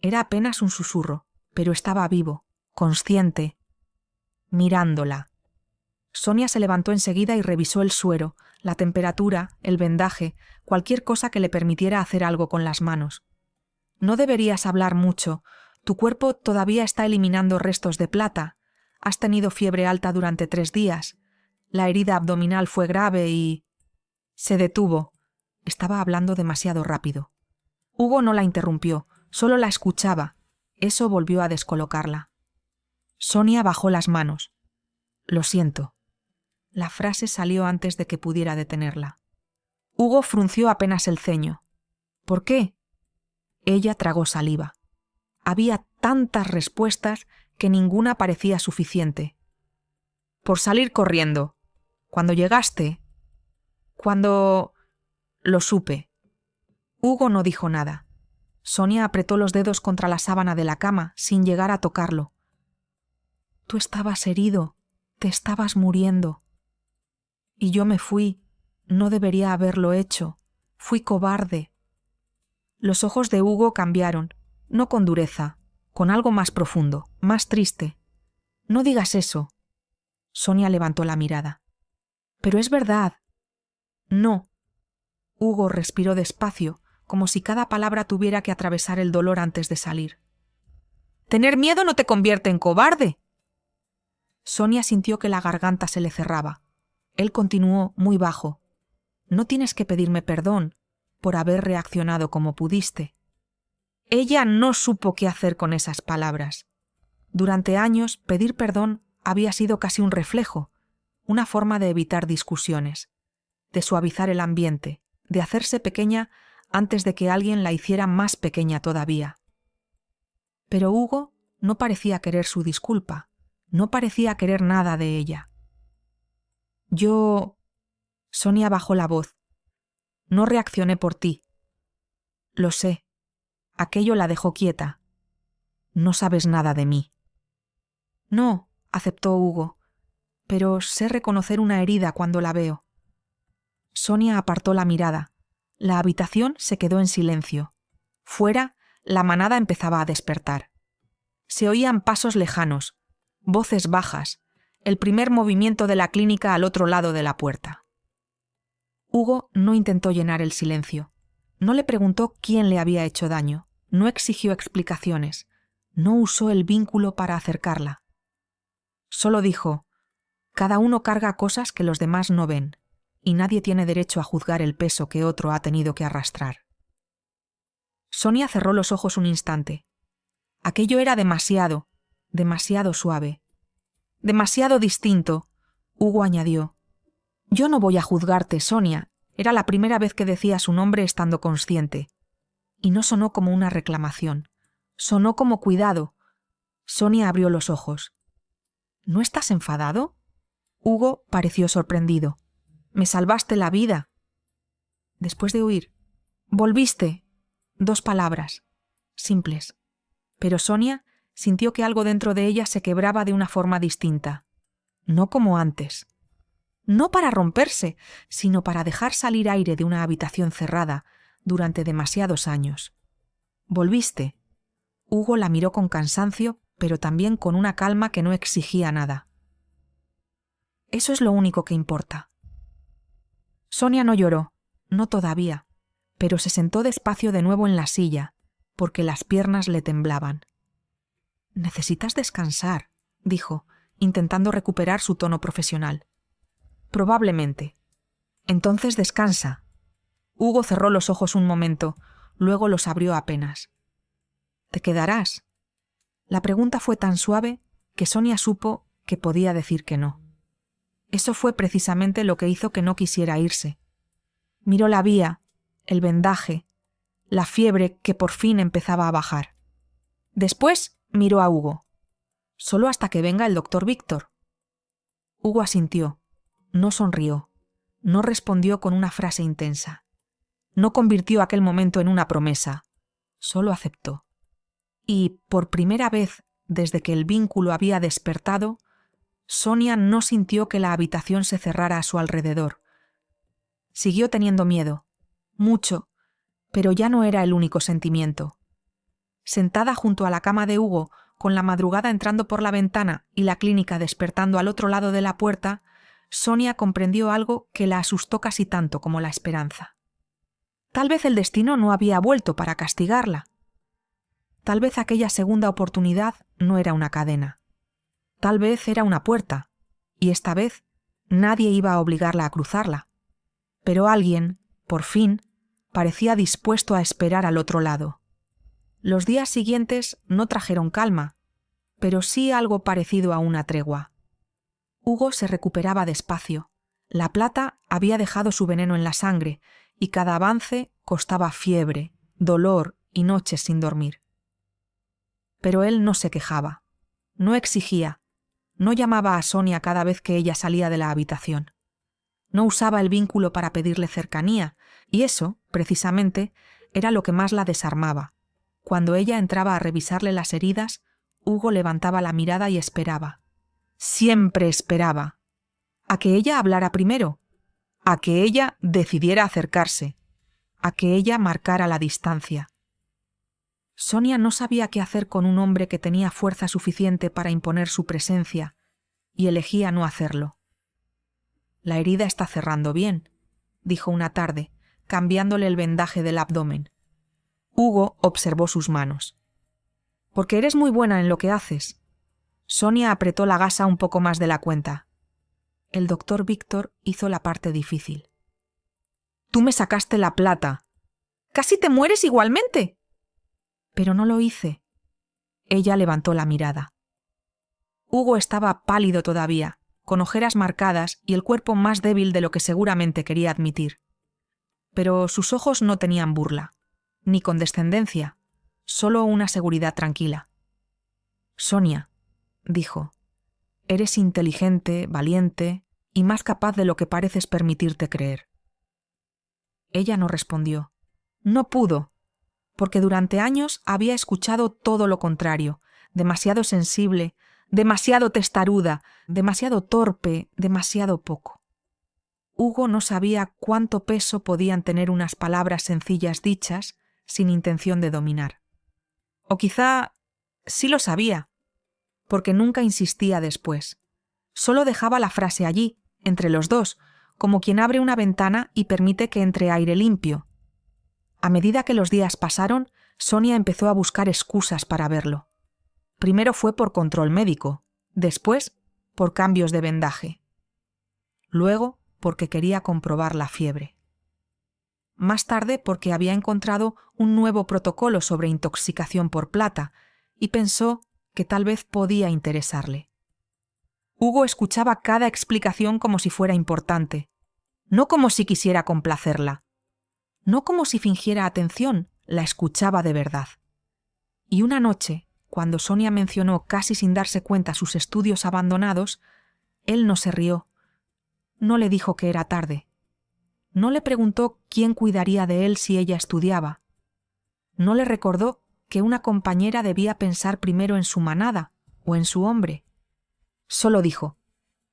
Era apenas un susurro, pero estaba vivo, consciente. Mirándola. Sonia se levantó enseguida y revisó el suero, la temperatura, el vendaje, cualquier cosa que le permitiera hacer algo con las manos. No deberías hablar mucho. Tu cuerpo todavía está eliminando restos de plata. Has tenido fiebre alta durante 3 días. La herida abdominal fue grave y... Se detuvo. Estaba hablando demasiado rápido. Hugo no la interrumpió, solo la escuchaba. Eso volvió a descolocarla. Sonia bajó las manos. Lo siento. La frase salió antes de que pudiera detenerla. Hugo frunció apenas el ceño. ¿Por qué? Ella tragó saliva. Había tantas respuestas que ninguna parecía suficiente. Por salir corriendo. Cuando llegaste. Cuando... Lo supe. Hugo no dijo nada. Sonia apretó los dedos contra la sábana de la cama sin llegar a tocarlo. Tú estabas herido. Te estabas muriendo. Y yo me fui. No debería haberlo hecho. Fui cobarde. Los ojos de Hugo cambiaron, no con dureza, con algo más profundo, más triste. No digas eso. Sonia levantó la mirada. Pero es verdad. No. Hugo respiró despacio, como si cada palabra tuviera que atravesar el dolor antes de salir. Tener miedo no te convierte en cobarde. Sonia sintió que la garganta se le cerraba. Él continuó muy bajo. No tienes que pedirme perdón por haber reaccionado como pudiste. Ella no supo qué hacer con esas palabras. Durante años, pedir perdón había sido casi un reflejo, una forma de evitar discusiones, de suavizar el ambiente, de hacerse pequeña antes de que alguien la hiciera más pequeña todavía. Pero Hugo no parecía querer su disculpa, no parecía querer nada de ella. Yo... Sonia bajó la voz. No reaccioné por ti. Lo sé. Aquello la dejó quieta. No sabes nada de mí. No, aceptó Hugo, pero sé reconocer una herida cuando la veo. Sonia apartó la mirada. La habitación se quedó en silencio. Fuera, la manada empezaba a despertar. Se oían pasos lejanos, voces bajas, el primer movimiento de la clínica al otro lado de la puerta. Hugo no intentó llenar el silencio. No le preguntó quién le había hecho daño. No exigió explicaciones. No usó el vínculo para acercarla. Solo dijo: cada uno carga cosas que los demás no ven, y nadie tiene derecho a juzgar el peso que otro ha tenido que arrastrar. Sonia cerró los ojos un instante. Aquello era demasiado suave. Demasiado distinto. Hugo añadió: yo no voy a juzgarte, Sonia. Era la primera vez que decía su nombre estando consciente. Y no sonó como una reclamación. Sonó como cuidado. Sonia abrió los ojos. ¿No estás enfadado? Hugo pareció sorprendido. Me salvaste la vida. Después de huir, volviste. 2 palabras, simples. Pero Sonia sintió que algo dentro de ella se quebraba de una forma distinta. No como antes. No para romperse, sino para dejar salir aire de una habitación cerrada durante demasiados años. Volviste. Hugo la miró con cansancio, pero también con una calma que no exigía nada. Eso es lo único que importa. Sonia no lloró, no todavía, pero se sentó despacio de nuevo en la silla, porque las piernas le temblaban. Necesitas descansar, dijo, intentando recuperar su tono profesional. Probablemente. Entonces descansa. Hugo cerró los ojos un momento, luego los abrió apenas. ¿Te quedarás? La pregunta fue tan suave que Sonia supo que podía decir que no. Eso fue precisamente lo que hizo que no quisiera irse. Miró la vía, el vendaje, la fiebre que por fin empezaba a bajar. Después miró a Hugo. Solo hasta que venga el doctor Víctor. Hugo asintió. No sonrió. No respondió con una frase intensa. No convirtió aquel momento en una promesa. Solo aceptó. Y, por primera vez desde que el vínculo había despertado, Sonia no sintió que la habitación se cerrara a su alrededor. Siguió teniendo miedo, mucho, pero ya no era el único sentimiento. Sentada junto a la cama de Hugo, con la madrugada entrando por la ventana y la clínica despertando al otro lado de la puerta, Sonia comprendió algo que la asustó casi tanto como la esperanza. Tal vez el destino no había vuelto para castigarla. Tal vez aquella segunda oportunidad no era una cadena. Tal vez era una puerta, y esta vez nadie iba a obligarla a cruzarla. Pero alguien, por fin, parecía dispuesto a esperar al otro lado. Los días siguientes no trajeron calma, pero sí algo parecido a una tregua. Hugo se recuperaba despacio. La plata había dejado su veneno en la sangre, y cada avance costaba fiebre, dolor y noches sin dormir. Pero él no se quejaba, no exigía, no llamaba a Sonia cada vez que ella salía de la habitación. No usaba el vínculo para pedirle cercanía, y eso, precisamente, era lo que más la desarmaba. Cuando ella entraba a revisarle las heridas, Hugo levantaba la mirada y esperaba. Siempre esperaba. A que ella hablara primero, a que ella decidiera acercarse, a que ella marcara la distancia. Sonia no sabía qué hacer con un hombre que tenía fuerza suficiente para imponer su presencia, y elegía no hacerlo. La herida está cerrando bien, dijo una tarde, cambiándole el vendaje del abdomen. Hugo observó sus manos. Porque eres muy buena en lo que haces. Sonia apretó la gasa un poco más de la cuenta. El doctor Víctor hizo la parte difícil. Tú me sacaste la plata. ¡Casi te mueres igualmente! Pero no lo hice. Ella levantó la mirada. Hugo estaba pálido todavía, con ojeras marcadas y el cuerpo más débil de lo que seguramente quería admitir. Pero sus ojos no tenían burla, ni condescendencia, solo una seguridad tranquila. Sonia, dijo, eres inteligente, valiente y más capaz de lo que pareces permitirte creer. Ella no respondió. No pudo, porque durante años había escuchado todo lo contrario, demasiado sensible, demasiado testaruda, demasiado torpe, demasiado poco. Hugo no sabía cuánto peso podían tener unas palabras sencillas dichas sin intención de dominar. O quizá sí lo sabía, porque nunca insistía después. Solo dejaba la frase allí, entre los dos, como quien abre una ventana y permite que entre aire limpio. A medida que los días pasaron, Sonia empezó a buscar excusas para verlo. Primero fue por control médico, después por cambios de vendaje. Luego porque quería comprobar la fiebre. Más tarde porque había encontrado un nuevo protocolo sobre intoxicación por plata y pensó que tal vez podía interesarle. Hugo escuchaba cada explicación como si fuera importante, no como si quisiera complacerla, no como si fingiera atención, la escuchaba de verdad. Y una noche, cuando Sonia mencionó casi sin darse cuenta sus estudios abandonados, él no se rió. No le dijo que era tarde. No le preguntó quién cuidaría de él si ella estudiaba. No le recordó que una compañera debía pensar primero en su manada o en su hombre. Solo dijo: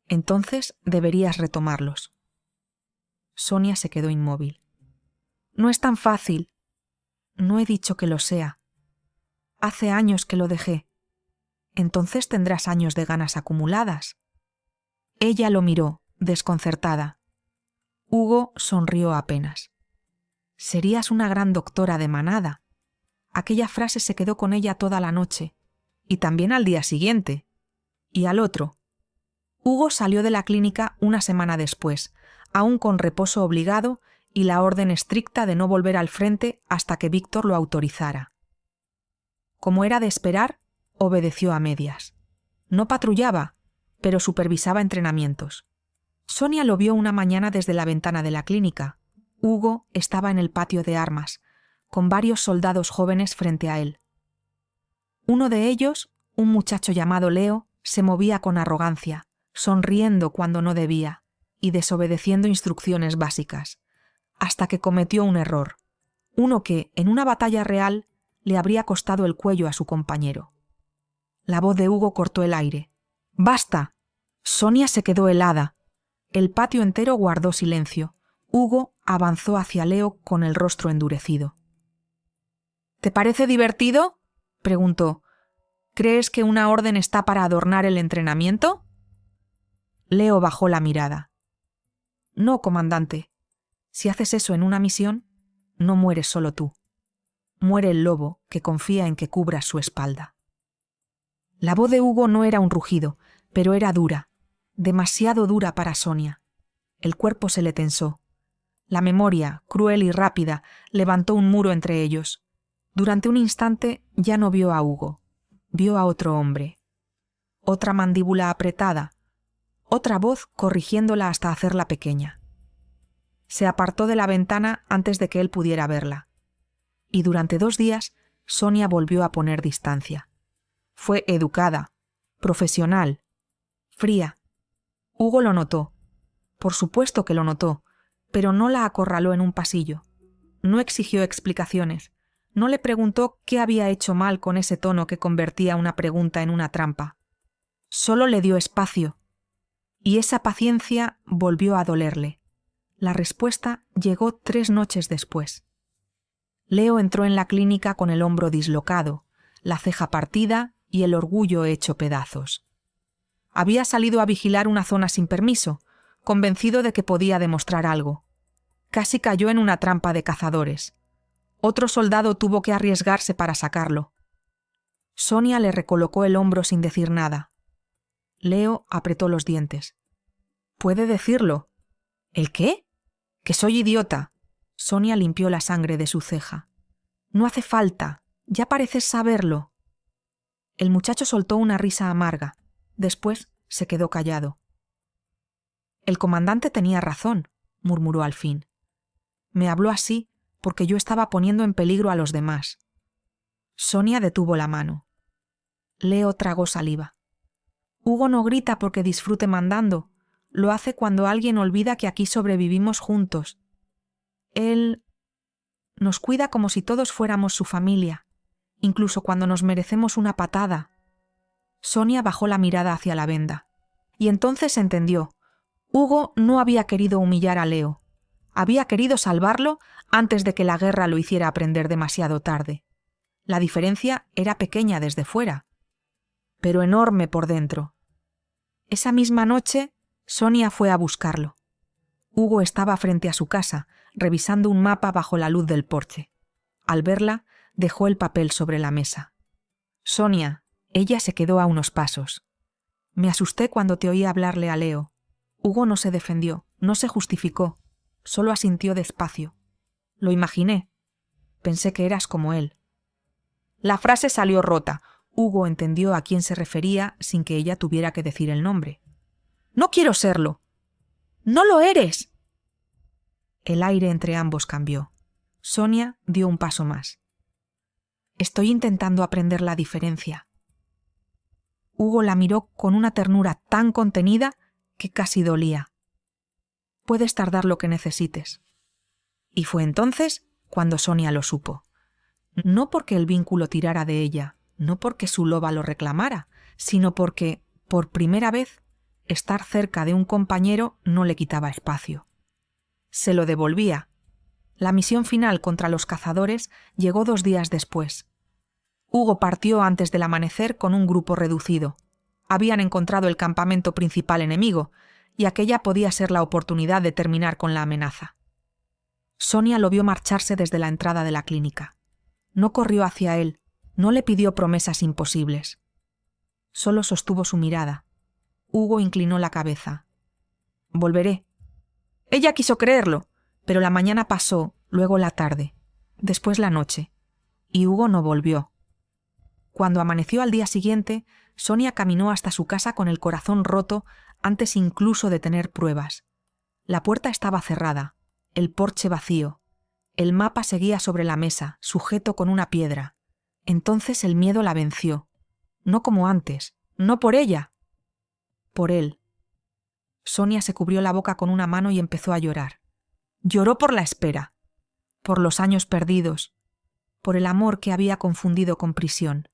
entonces deberías retomarlos. Sonia se quedó inmóvil. No es tan fácil. No he dicho que lo sea. Hace años que lo dejé. Entonces tendrás años de ganas acumuladas. Ella lo miró, desconcertada. Hugo sonrió apenas. Serías una gran doctora de manada. Aquella frase se quedó con ella toda la noche, y también al día siguiente, y al otro. Hugo salió de la clínica una semana después, aún con reposo obligado y la orden estricta de no volver al frente hasta que Víctor lo autorizara. Como era de esperar, obedeció a medias. No patrullaba, pero supervisaba entrenamientos. Sonia lo vio una mañana desde la ventana de la clínica. Hugo estaba en el patio de armas, con varios soldados jóvenes frente a él. Uno de ellos, un muchacho llamado Leo, se movía con arrogancia, sonriendo cuando no debía y desobedeciendo instrucciones básicas, hasta que cometió un error, uno que, en una batalla real, le habría costado el cuello a su compañero. La voz de Hugo cortó el aire. ¡Basta! Sonia se quedó helada. El patio entero guardó silencio. Hugo avanzó hacia Leo con el rostro endurecido. ¿Te parece divertido?, preguntó. ¿Crees que una orden está para adornar el entrenamiento? Leo bajó la mirada. No, comandante. Si haces eso en una misión, no mueres solo tú. Muere el lobo que confía en que cubras su espalda. La voz de Hugo no era un rugido, pero era dura, demasiado dura para Sonia. El cuerpo se le tensó. La memoria, cruel y rápida, levantó un muro entre ellos. Durante un instante ya no vio a Hugo. Vio a otro hombre. Otra mandíbula apretada. Otra voz corrigiéndola hasta hacerla pequeña. Se apartó de la ventana antes de que él pudiera verla. Y durante 2 días, Sonia volvió a poner distancia. Fue educada, profesional, fría. Hugo lo notó. Por supuesto que lo notó, pero no la acorraló en un pasillo. No exigió explicaciones. No le preguntó qué había hecho mal con ese tono que convertía una pregunta en una trampa. Solo le dio espacio. Y esa paciencia volvió a dolerle. La respuesta llegó 3 noches después. Leo entró en la clínica con el hombro dislocado, la ceja partida y el orgullo hecho pedazos. Había salido a vigilar una zona sin permiso, convencido de que podía demostrar algo. Casi cayó en una trampa de cazadores. Otro soldado tuvo que arriesgarse para sacarlo. Sonia le recolocó el hombro sin decir nada. Leo apretó los dientes. «Puede decirlo». «¿El qué?» «Que soy idiota». Sonia limpió la sangre de su ceja. «No hace falta. Ya pareces saberlo». El muchacho soltó una risa amarga. Después se quedó callado. «El comandante tenía razón», murmuró al fin. «Me habló así porque yo estaba poniendo en peligro a los demás». Sonia detuvo la mano. Leo tragó saliva. «Hugo no grita porque disfrute mandando. Lo hace cuando alguien olvida que aquí sobrevivimos juntos. Él nos cuida como si todos fuéramos su familia, incluso cuando nos merecemos una patada». Sonia bajó la mirada hacia la venda. Y entonces entendió. Hugo no había querido humillar a Leo. Había querido salvarlo antes de que la guerra lo hiciera aprender demasiado tarde. La diferencia era pequeña desde fuera, pero enorme por dentro. Esa misma noche, Sonia fue a buscarlo. Hugo estaba frente a su casa, revisando un mapa bajo la luz del porche. Al verla, dejó el papel sobre la mesa. Sonia, ella se quedó a unos pasos. Me asusté cuando te oí hablarle a Leo. Hugo no se defendió, no se justificó, solo asintió despacio. Lo imaginé. Pensé que eras como él. La frase salió rota. Hugo entendió a quién se refería sin que ella tuviera que decir el nombre. «No quiero serlo». «¡No lo eres!». El aire entre ambos cambió. Sonia dio un paso más. «Estoy intentando aprender la diferencia». Hugo la miró con una ternura tan contenida que casi dolía. «Puedes tardar lo que necesites». Y fue entonces cuando Sonia lo supo. No porque el vínculo tirara de ella, no porque su loba lo reclamara, sino porque, por primera vez, estar cerca de un compañero no le quitaba espacio. Se lo devolvía. La misión final contra los cazadores llegó 2 días después. Hugo partió antes del amanecer con un grupo reducido. Habían encontrado el campamento principal enemigo, y aquella podía ser la oportunidad de terminar con la amenaza. Sonia lo vio marcharse desde la entrada de la clínica. No corrió hacia él, no le pidió promesas imposibles. Solo sostuvo su mirada. Hugo inclinó la cabeza. «Volveré». Ella quiso creerlo, pero la mañana pasó, luego la tarde, después la noche, y Hugo no volvió. Cuando amaneció al día siguiente, Sonia caminó hasta su casa con el corazón roto antes incluso de tener pruebas. La puerta estaba cerrada, el porche vacío. El mapa seguía sobre la mesa, sujeto con una piedra. Entonces el miedo la venció. No como antes, no por ella, por él. Sonia se cubrió la boca con una mano y empezó a llorar. Lloró por la espera, por los años perdidos, por el amor que había confundido con prisión,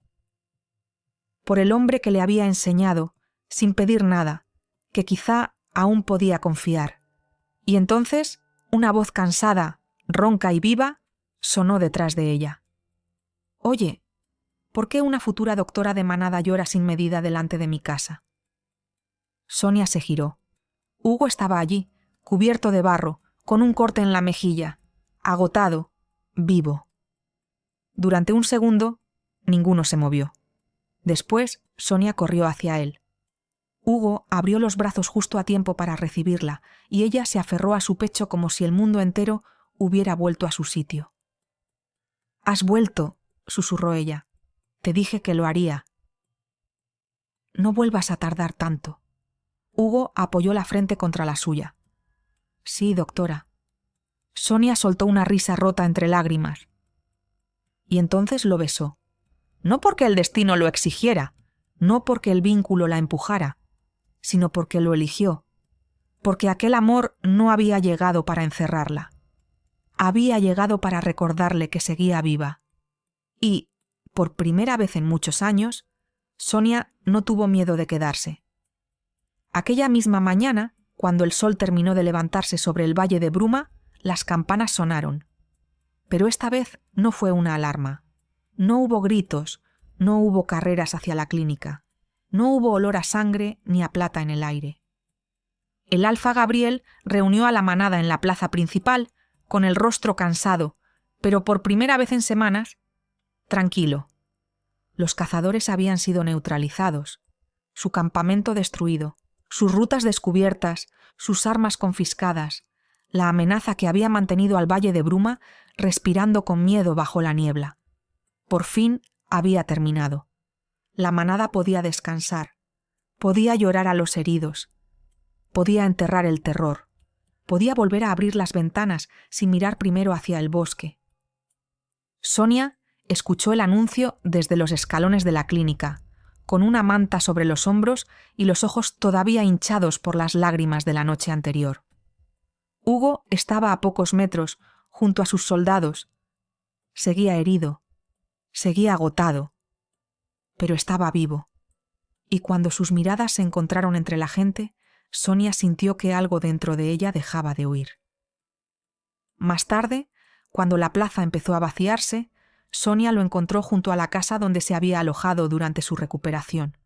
por el hombre que le había enseñado, sin pedir nada, que quizá aún podía confiar. Y entonces, una voz cansada, ronca y viva, sonó detrás de ella. «Oye, ¿por qué una futura doctora de manada llora sin medida delante de mi casa?» Sonia se giró. Hugo estaba allí, cubierto de barro, con un corte en la mejilla, agotado, vivo. Durante un segundo, ninguno se movió. Después, Sonia corrió hacia él. Hugo abrió los brazos justo a tiempo para recibirla, y ella se aferró a su pecho como si el mundo entero hubiera vuelto a su sitio. «Has vuelto», susurró ella. «Te dije que lo haría». «No vuelvas a tardar tanto». Hugo apoyó la frente contra la suya. «Sí, doctora». Sonia soltó una risa rota entre lágrimas. Y entonces lo besó. No porque el destino lo exigiera, no porque el vínculo la empujara, sino porque lo eligió, porque aquel amor no había llegado para encerrarla. Había llegado para recordarle que seguía viva. Y, por primera vez en muchos años, Sonia no tuvo miedo de quedarse. Aquella misma mañana, cuando el sol terminó de levantarse sobre el valle de bruma, las campanas sonaron. Pero esta vez no fue una alarma. No hubo gritos, no hubo carreras hacia la clínica. No hubo olor a sangre ni a plata en el aire. El alfa Gabriel reunió a la manada en la plaza principal, con el rostro cansado, pero por primera vez en semanas, tranquilo. Los cazadores habían sido neutralizados, su campamento destruido, sus rutas descubiertas, sus armas confiscadas, la amenaza que había mantenido al valle de bruma respirando con miedo bajo la niebla. Por fin había terminado. La manada podía descansar, podía llorar a los heridos, podía enterrar el terror, podía volver a abrir las ventanas sin mirar primero hacia el bosque. Sonia escuchó el anuncio desde los escalones de la clínica, con una manta sobre los hombros y los ojos todavía hinchados por las lágrimas de la noche anterior. Hugo estaba a pocos metros, junto a sus soldados. Seguía herido, seguía agotado, pero estaba vivo. Y cuando sus miradas se encontraron entre la gente, Sonia sintió que algo dentro de ella dejaba de huir. Más tarde, cuando la plaza empezó a vaciarse, Sonia lo encontró junto a la casa donde se había alojado durante su recuperación.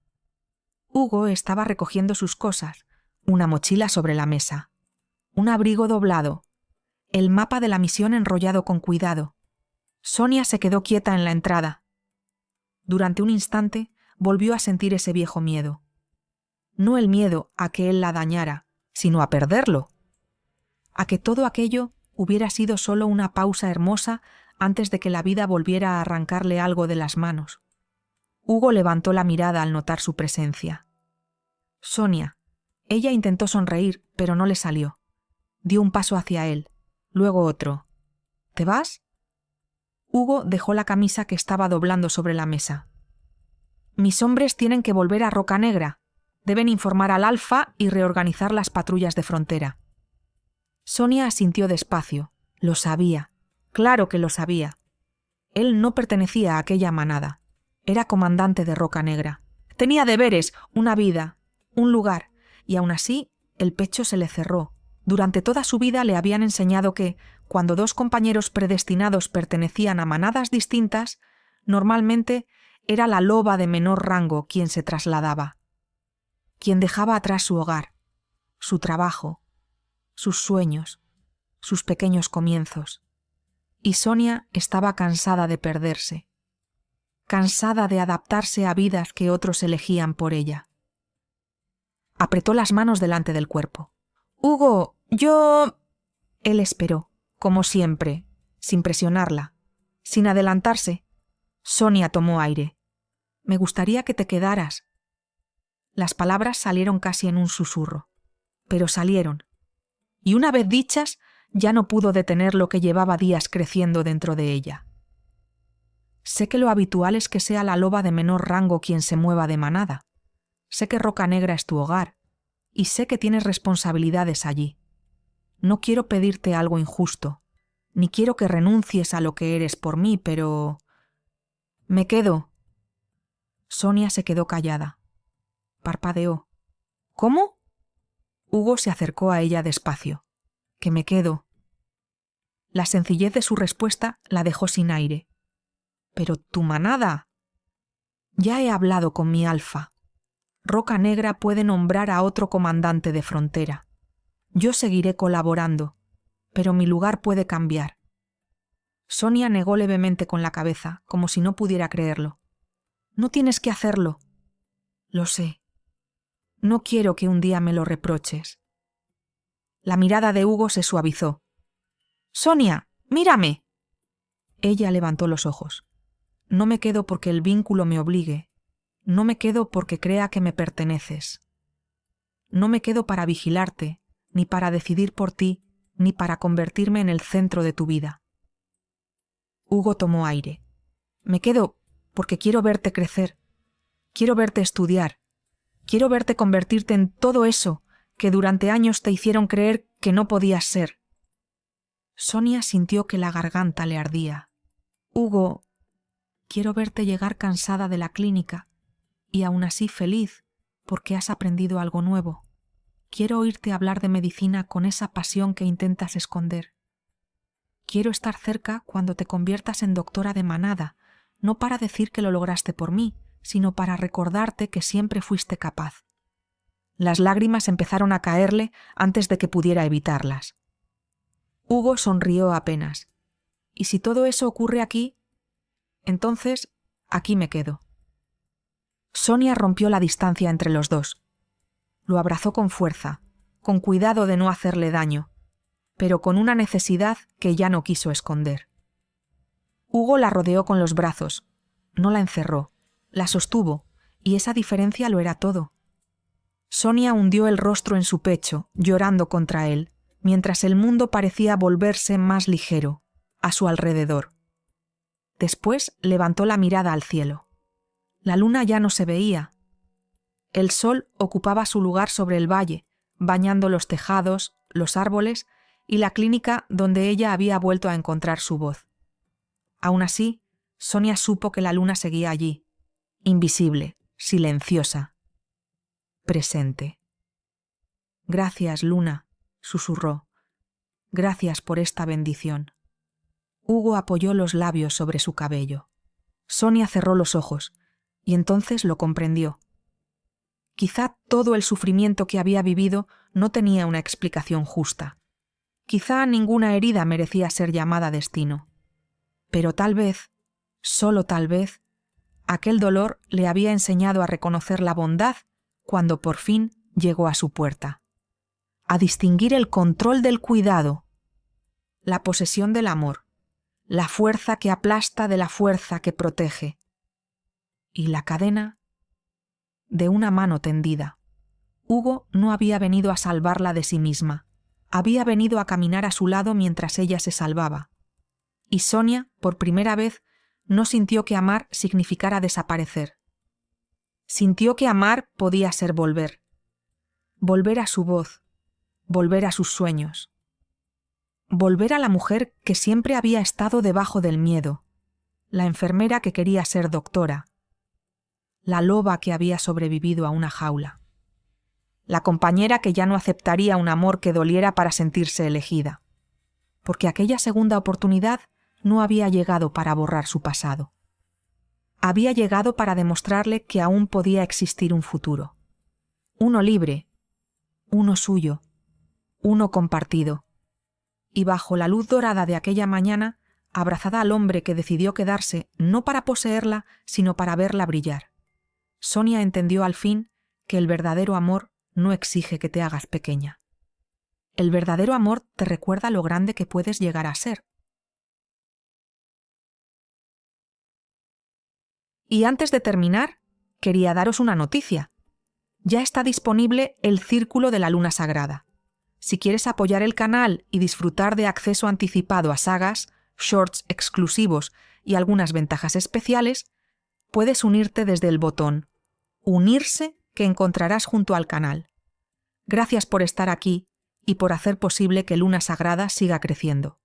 Hugo estaba recogiendo sus cosas, una mochila sobre la mesa, un abrigo doblado, el mapa de la misión enrollado con cuidado. Sonia se quedó quieta en la entrada. Durante un instante volvió a sentir ese viejo miedo. No el miedo a que él la dañara, sino a perderlo. A que todo aquello hubiera sido solo una pausa hermosa antes de que la vida volviera a arrancarle algo de las manos. Hugo levantó la mirada al notar su presencia. Sonia. Ella intentó sonreír, pero no le salió. Dio un paso hacia él, luego otro. ¿Te vas? Hugo dejó la camisa que estaba doblando sobre la mesa. Mis hombres tienen que volver a Roca Negra. Deben informar al Alfa y reorganizar las patrullas de frontera. Sonia asintió despacio. Lo sabía. Claro que lo sabía. Él no pertenecía a aquella manada. Era comandante de Roca Negra. Tenía deberes, una vida, un lugar, y aún así el pecho se le cerró. Durante toda su vida le habían enseñado que, cuando dos compañeros predestinados pertenecían a manadas distintas, normalmente era la loba de menor rango quien se trasladaba, quien dejaba atrás su hogar, su trabajo, sus sueños, sus pequeños comienzos. Y Sonia estaba cansada de perderse, cansada de adaptarse a vidas que otros elegían por ella. Apretó las manos delante del cuerpo. «Hugo, yo...» Él esperó, como siempre, sin presionarla, sin adelantarse. Sonia tomó aire. «Me gustaría que te quedaras». Las palabras salieron casi en un susurro, pero salieron. Y una vez dichas, ya no pudo detener lo que llevaba días creciendo dentro de ella. Sé que lo habitual es que sea la loba de menor rango quien se mueva de manada. Sé que Roca Negra es tu hogar, y sé que tienes responsabilidades allí. No quiero pedirte algo injusto, ni quiero que renuncies a lo que eres por mí, pero... Me quedo. Sonia se quedó callada. Parpadeó. ¿Cómo? Hugo se acercó a ella despacio. Que me quedo. La sencillez de su respuesta la dejó sin aire. Pero tu manada. Ya he hablado con mi Alfa. Roca Negra puede nombrar a otro comandante de frontera. Yo seguiré colaborando, pero mi lugar puede cambiar. Sonia negó levemente con la cabeza, como si no pudiera creerlo. No tienes que hacerlo. Lo sé. No quiero que un día me lo reproches. La mirada de Hugo se suavizó. Sonia, mírame. Ella levantó los ojos. No me quedo porque el vínculo me obligue. No me quedo porque crea que me perteneces. No me quedo para vigilarte, ni para decidir por ti, ni para convertirme en el centro de tu vida. Hugo tomó aire. Me quedo porque quiero verte crecer. Quiero verte estudiar. Quiero verte convertirte en todo eso que durante años te hicieron creer que no podías ser. Sonia sintió que la garganta le ardía. Hugo, quiero verte llegar cansada de la clínica y aún así feliz porque has aprendido algo nuevo. Quiero oírte hablar de medicina con esa pasión que intentas esconder. Quiero estar cerca cuando te conviertas en doctora de manada, no para decir que lo lograste por mí, sino para recordarte que siempre fuiste capaz. Las lágrimas empezaron a caerle antes de que pudiera evitarlas. Hugo sonrió apenas. ¿Y si todo eso ocurre aquí? Entonces, aquí me quedo. Sonia rompió la distancia entre los dos. Lo abrazó con fuerza, con cuidado de no hacerle daño, pero con una necesidad que ya no quiso esconder. Hugo la rodeó con los brazos, no la encerró, la sostuvo, y esa diferencia lo era todo. Sonia hundió el rostro en su pecho, llorando contra él, mientras el mundo parecía volverse más ligero, a su alrededor. Después levantó la mirada al cielo. La luna ya no se veía. El sol ocupaba su lugar sobre el valle, bañando los tejados, los árboles y la clínica donde ella había vuelto a encontrar su voz. Aún así, Sonia supo que la luna seguía allí, invisible, silenciosa, presente. Gracias, Luna, susurró. Gracias por esta bendición. Hugo apoyó los labios sobre su cabello. Sonia cerró los ojos, y entonces lo comprendió. Quizá todo el sufrimiento que había vivido no tenía una explicación justa. Quizá ninguna herida merecía ser llamada destino. Pero tal vez, solo tal vez, aquel dolor le había enseñado a reconocer la bondad cuando por fin llegó a su puerta. A distinguir el control del cuidado, la posesión del amor, la fuerza que aplasta de la fuerza que protege, y la cadena de una mano tendida. Hugo no había venido a salvarla de sí misma, había venido a caminar a su lado mientras ella se salvaba. Y Sonia, por primera vez, no sintió que amar significara desaparecer. Sintió que amar podía ser volver. Volver a su voz, volver a sus sueños. Volver a la mujer que siempre había estado debajo del miedo, la enfermera que quería ser doctora, la loba que había sobrevivido a una jaula, la compañera que ya no aceptaría un amor que doliera para sentirse elegida, porque aquella segunda oportunidad no había llegado para borrar su pasado. Había llegado para demostrarle que aún podía existir un futuro. Uno libre, uno suyo, uno compartido. Y bajo la luz dorada de aquella mañana, abrazada al hombre que decidió quedarse no para poseerla, sino para verla brillar, Sonia entendió al fin que el verdadero amor no exige que te hagas pequeña. El verdadero amor te recuerda lo grande que puedes llegar a ser. Y antes de terminar, quería daros una noticia. Ya está disponible el Círculo de la Luna Sagrada. Si quieres apoyar el canal y disfrutar de acceso anticipado a sagas, shorts exclusivos y algunas ventajas especiales, puedes unirte desde el botón Unirse que encontrarás junto al canal. Gracias por estar aquí y por hacer posible que Luna Sagrada siga creciendo.